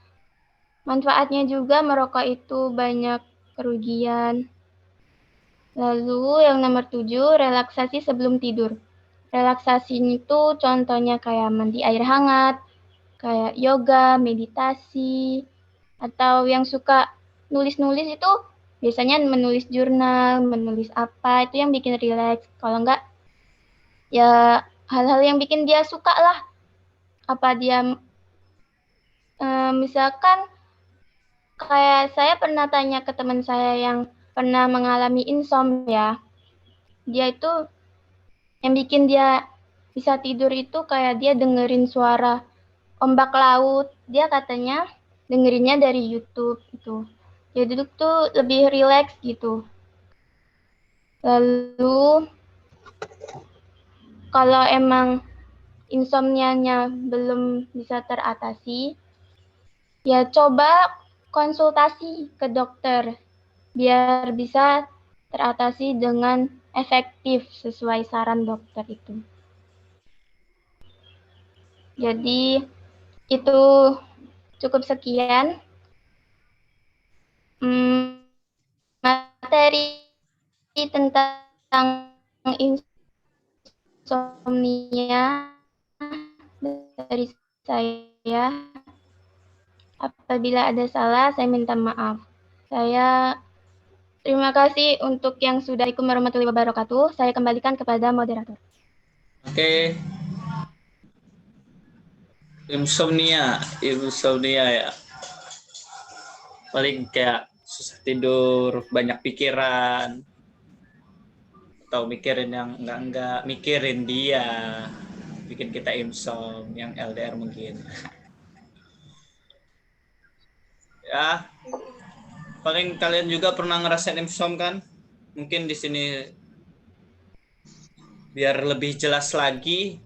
manfaatnya juga. Merokok itu banyak kerugian. Lalu yang nomor 7, relaksasi sebelum tidur. Relaksasi itu contohnya kayak mandi air hangat, kayak yoga, meditasi, atau yang suka nulis-nulis itu biasanya menulis jurnal, menulis apa, itu yang bikin rileks. Kalau enggak, ya hal-hal yang bikin dia suka lah. Apa dia, misalkan kayak saya pernah tanya ke teman saya yang pernah mengalami insomnia, dia itu yang bikin dia bisa tidur itu kayak dia dengerin suara ombak laut. Dia katanya dengerinnya dari YouTube gitu. Jadi itu lebih rileks gitu. Lalu kalau emang insomnia-nya belum bisa teratasi, ya coba konsultasi ke dokter biar bisa teratasi dengan efektif sesuai saran dokter itu. Jadi itu cukup sekian materi tentang insomnia dari saya. Apabila ada salah, saya minta maaf. Saya terima kasih untuk yang sudah. Assalamualaikum warahmatullahi wabarakatuh. Saya kembalikan kepada moderator. Oke. Insomnia ya. Paling kayak susah tidur, banyak pikiran, atau mikirin yang enggak mikirin dia, bikin kita insom, yang LDR mungkin. Ya, paling kalian juga pernah ngerasain insom kan? Mungkin di sini biar lebih jelas lagi,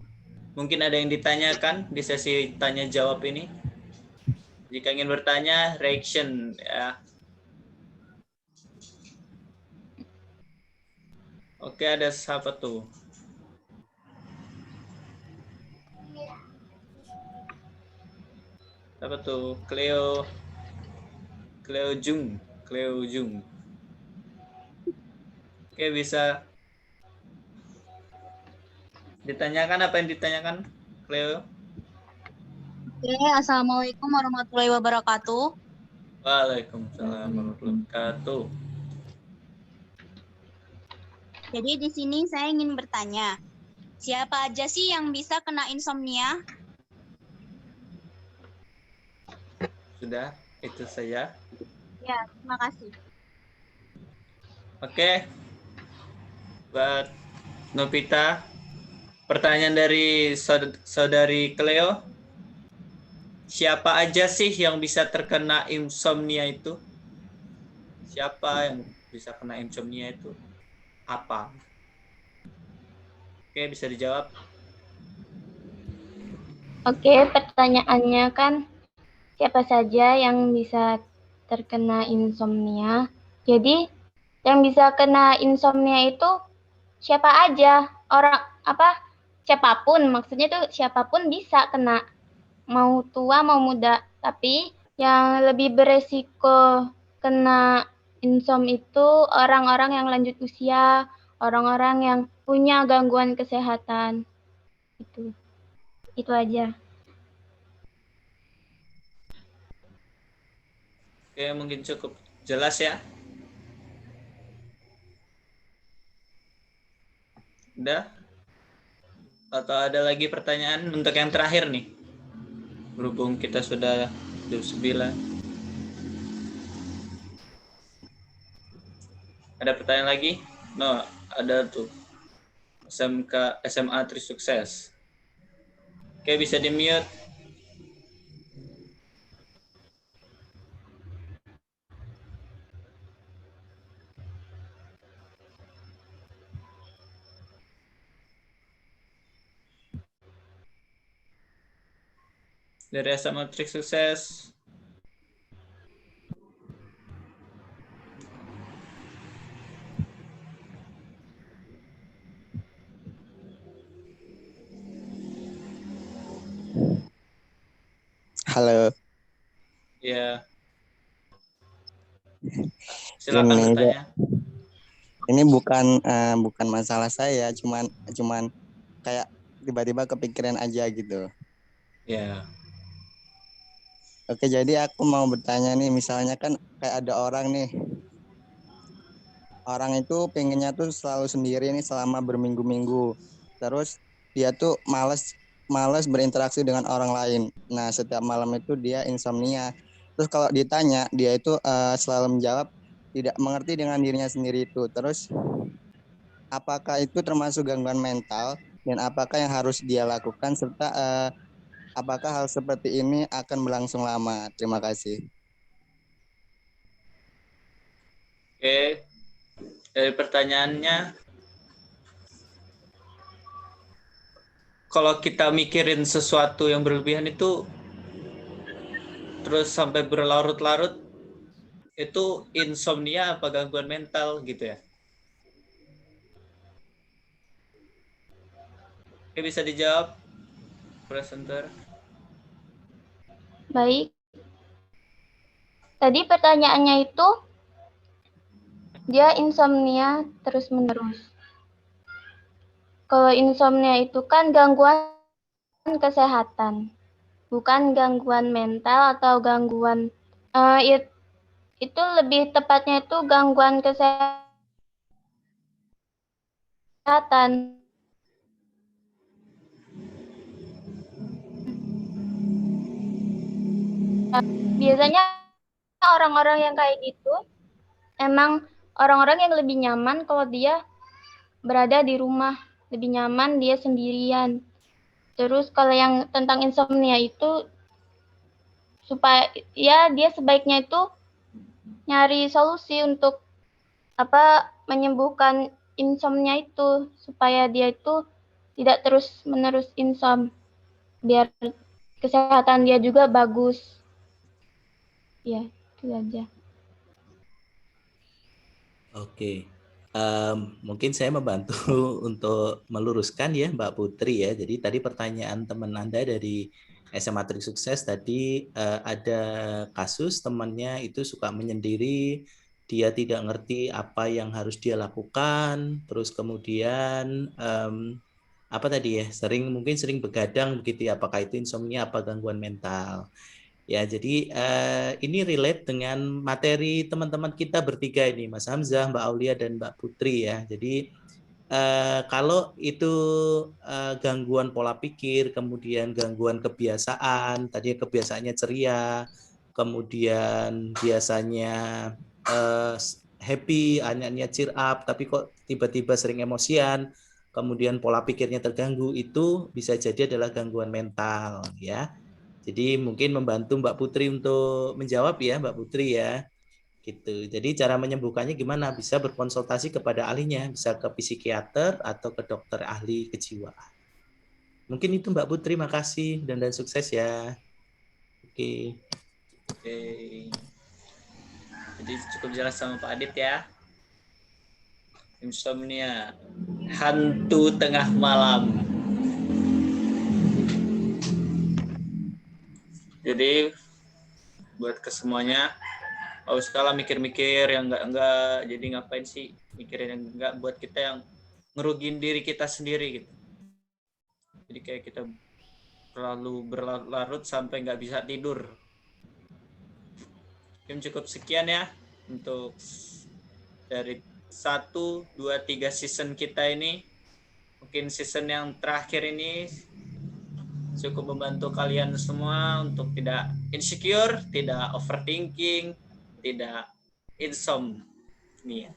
mungkin ada yang ditanyakan di sesi tanya jawab ini. Jika ingin bertanya, reaction ya. Oke, ada siapa tuh? Siapa tuh? Cleo Jung. Oke, bisa ditanyakan apa yang ditanyakan, Cleo? Oke, Assalamualaikum warahmatullahi wabarakatuh. Waalaikumsalam warahmatullahi wabarakatuh. Jadi di sini saya ingin bertanya, siapa aja sih yang bisa kena insomnia? Sudah, itu saja. Ya, terima kasih. Oke. Buat Novita, pertanyaan dari saudari Cleo. Siapa aja sih yang bisa terkena insomnia itu? Siapa yang bisa kena insomnia itu? Apa? Oke, bisa dijawab. Oke, pertanyaannya kan siapa saja yang bisa terkena insomnia. Jadi yang bisa kena insomnia itu siapa aja? Orang apa? Siapapun, maksudnya tuh siapapun bisa kena. Mau tua mau muda, tapi yang lebih beresiko kena insom itu orang-orang yang lanjut usia, orang-orang yang punya gangguan kesehatan. Itu aja. Oke, mungkin cukup jelas ya. Udah? Atau ada lagi pertanyaan untuk yang terakhir nih? Berhubung kita sudah jam 9. Ada pertanyaan lagi? No, ada tuh. SMA Trisukses. Oke, bisa di-mute. Dari SMA Trisukses. Halo. Ya. Silakan bertanya. Ini bukan masalah saya, cuman kayak tiba-tiba kepikiran aja gitu. Ya. Oke, jadi aku mau bertanya nih, misalnya kan kayak ada orang nih. Orang itu pengennya tuh selalu sendiri nih selama berminggu-minggu. Terus dia tuh males berinteraksi dengan orang lain. Nah, setiap malam itu dia insomnia. Terus kalau ditanya, dia itu selalu menjawab tidak mengerti dengan dirinya sendiri itu. Terus apakah itu termasuk gangguan mental dan apakah yang harus dia lakukan serta apakah hal seperti ini akan berlangsung lama? Terima kasih. Oke. Dari pertanyaannya, kalau kita mikirin sesuatu yang berlebihan itu terus sampai berlarut-larut, itu insomnia apa gangguan mental gitu ya? Oke, bisa dijawab, presenter. Baik. Tadi pertanyaannya itu dia insomnia terus-menerus. Kalau insomnia itu kan gangguan kesehatan, bukan gangguan mental atau gangguan itu lebih tepatnya itu gangguan kesehatan. Biasanya orang-orang yang kayak gitu emang orang-orang yang lebih nyaman kalau dia berada di rumah, lebih nyaman dia sendirian. Terus kalau yang tentang insomnia itu supaya ya dia sebaiknya itu nyari solusi untuk menyembuhkan insomnia itu supaya dia itu tidak terus-menerus insom biar kesehatan dia juga bagus. Ya, itu aja. Oke. Mungkin saya membantu untuk meluruskan ya Mbak Putri ya. Jadi tadi pertanyaan teman Anda dari SMA Trik Sukses tadi ada kasus temannya itu suka menyendiri, dia tidak ngerti apa yang harus dia lakukan, terus kemudian apa tadi ya, mungkin sering begadang begitu ya, apakah itu insomnia apa gangguan mental. Ya, jadi ini relate dengan materi teman-teman kita bertiga ini, Mas Hamzah, Mbak Aulia, dan Mbak Putri ya. Jadi kalau itu gangguan pola pikir, kemudian gangguan kebiasaan, tadi kebiasaannya ceria, kemudian biasanya happy, hanya cheer up, tapi kok tiba-tiba sering emosian, kemudian pola pikirnya terganggu, itu bisa jadi adalah gangguan mental ya. Jadi mungkin membantu Mbak Putri untuk menjawab ya, Mbak Putri ya. Gitu. Jadi cara menyembuhkannya gimana? Bisa berkonsultasi kepada ahlinya, bisa ke psikiater atau ke dokter ahli kejiwaan. Mungkin itu Mbak Putri, makasih dan sukses ya. Oke. Oke. Jadi cukup jelas sama Pak Adit ya. Insomnia, hantu tengah malam. Jadi buat kesemuanya, nggak usah lah mikir-mikir yang enggak. Jadi ngapain sih mikirin yang enggak, buat kita yang ngerugiin diri kita sendiri gitu. Jadi kayak kita terlalu berlarut sampai nggak bisa tidur. Mungkin cukup sekian ya untuk dari 1, 2, 3 season kita ini. Mungkin season yang terakhir ini cukup membantu kalian semua untuk tidak insecure, tidak overthinking, tidak insomnia.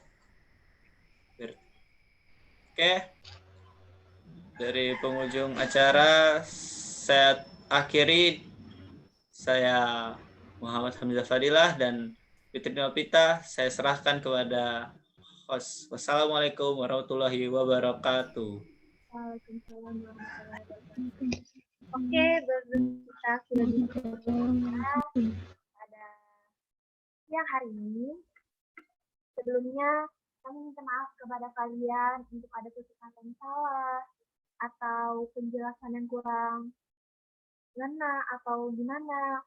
Oke. Dari penghujung acara saya akhiri. Saya Muhammad Hamzah Fadilah dan Fitri Nopita saya serahkan kepada host. Wassalamualaikum warahmatullahi wabarakatuh. Waalaikumsalam warahmatullahi wabarakatuh. Oke, kita sudah bisa pada siang hari ini. Sebelumnya, kami minta maaf kepada kalian untuk ada kata yang salah atau penjelasan yang kurang ngena atau gimana.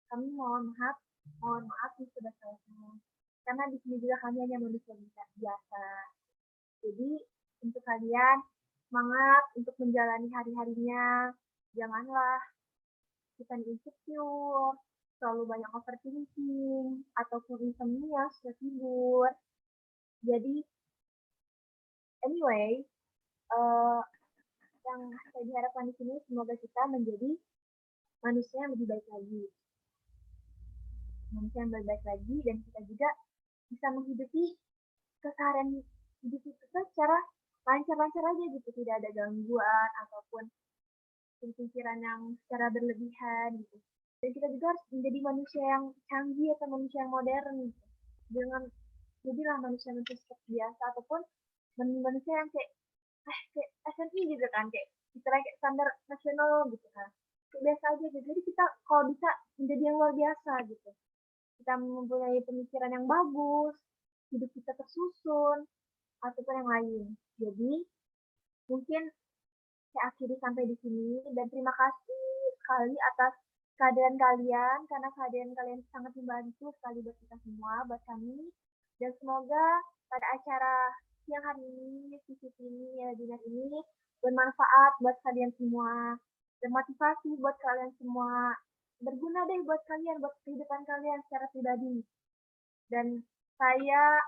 Kami mohon maaf yang sudah salah. Karena di sini juga kami hanya manusia biasa. Jadi untuk kalian semangat untuk menjalani hari-harinya. Janganlah kita insecure, selalu banyak overthinking, ataupun insomnia, susah tidur. Jadi, anyway, yang saya diharapkan di sini semoga kita menjadi manusia yang lebih baik lagi. Manusia yang lebih baik lagi, dan kita juga bisa menghidupi keseharian hidup kita secara lancar-lancar aja gitu, tidak ada gangguan ataupun pikiran yang secara berlebihan gitu. Dan kita juga harus menjadi manusia yang canggih atau manusia yang modern gitu. Jangan jadilah manusia-manusia seperti biasa ataupun manusia yang kayak SNI gitu kan, kayak istilahnya kayak standar nasional gitu kan. Kayak biasa aja gitu. Jadi kita kalau bisa menjadi yang luar biasa gitu. Kita mempunyai pemikiran yang bagus, hidup kita tersusun, ataupun yang lain. Jadi mungkin saya akhiri sampai di sini dan terima kasih sekali atas kehadiran kalian karena kehadiran kalian sangat membantu sekali buat kita semua, buat kami, dan semoga pada acara siang hari ini, sisi ini, webinar ini bermanfaat buat kalian semua, bermotivasi buat kalian semua, berguna deh buat kalian, buat kehidupan kalian secara pribadi. Dan saya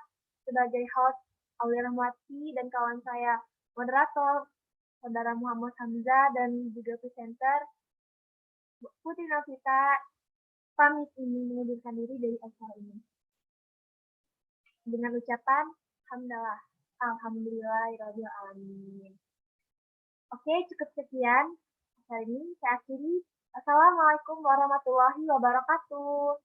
sebagai host Aulia Rahmawati dan kawan saya moderator Saudara Muhammad Hamzah dan juga presenter Putri Novita pamit ini mengundurkan diri dari acara ini. Dengan ucapan Alhamdulillahirabbil alamin. Oke, cukup sekian acara ini. Saya akhiri. Assalamualaikum warahmatullahi wabarakatuh.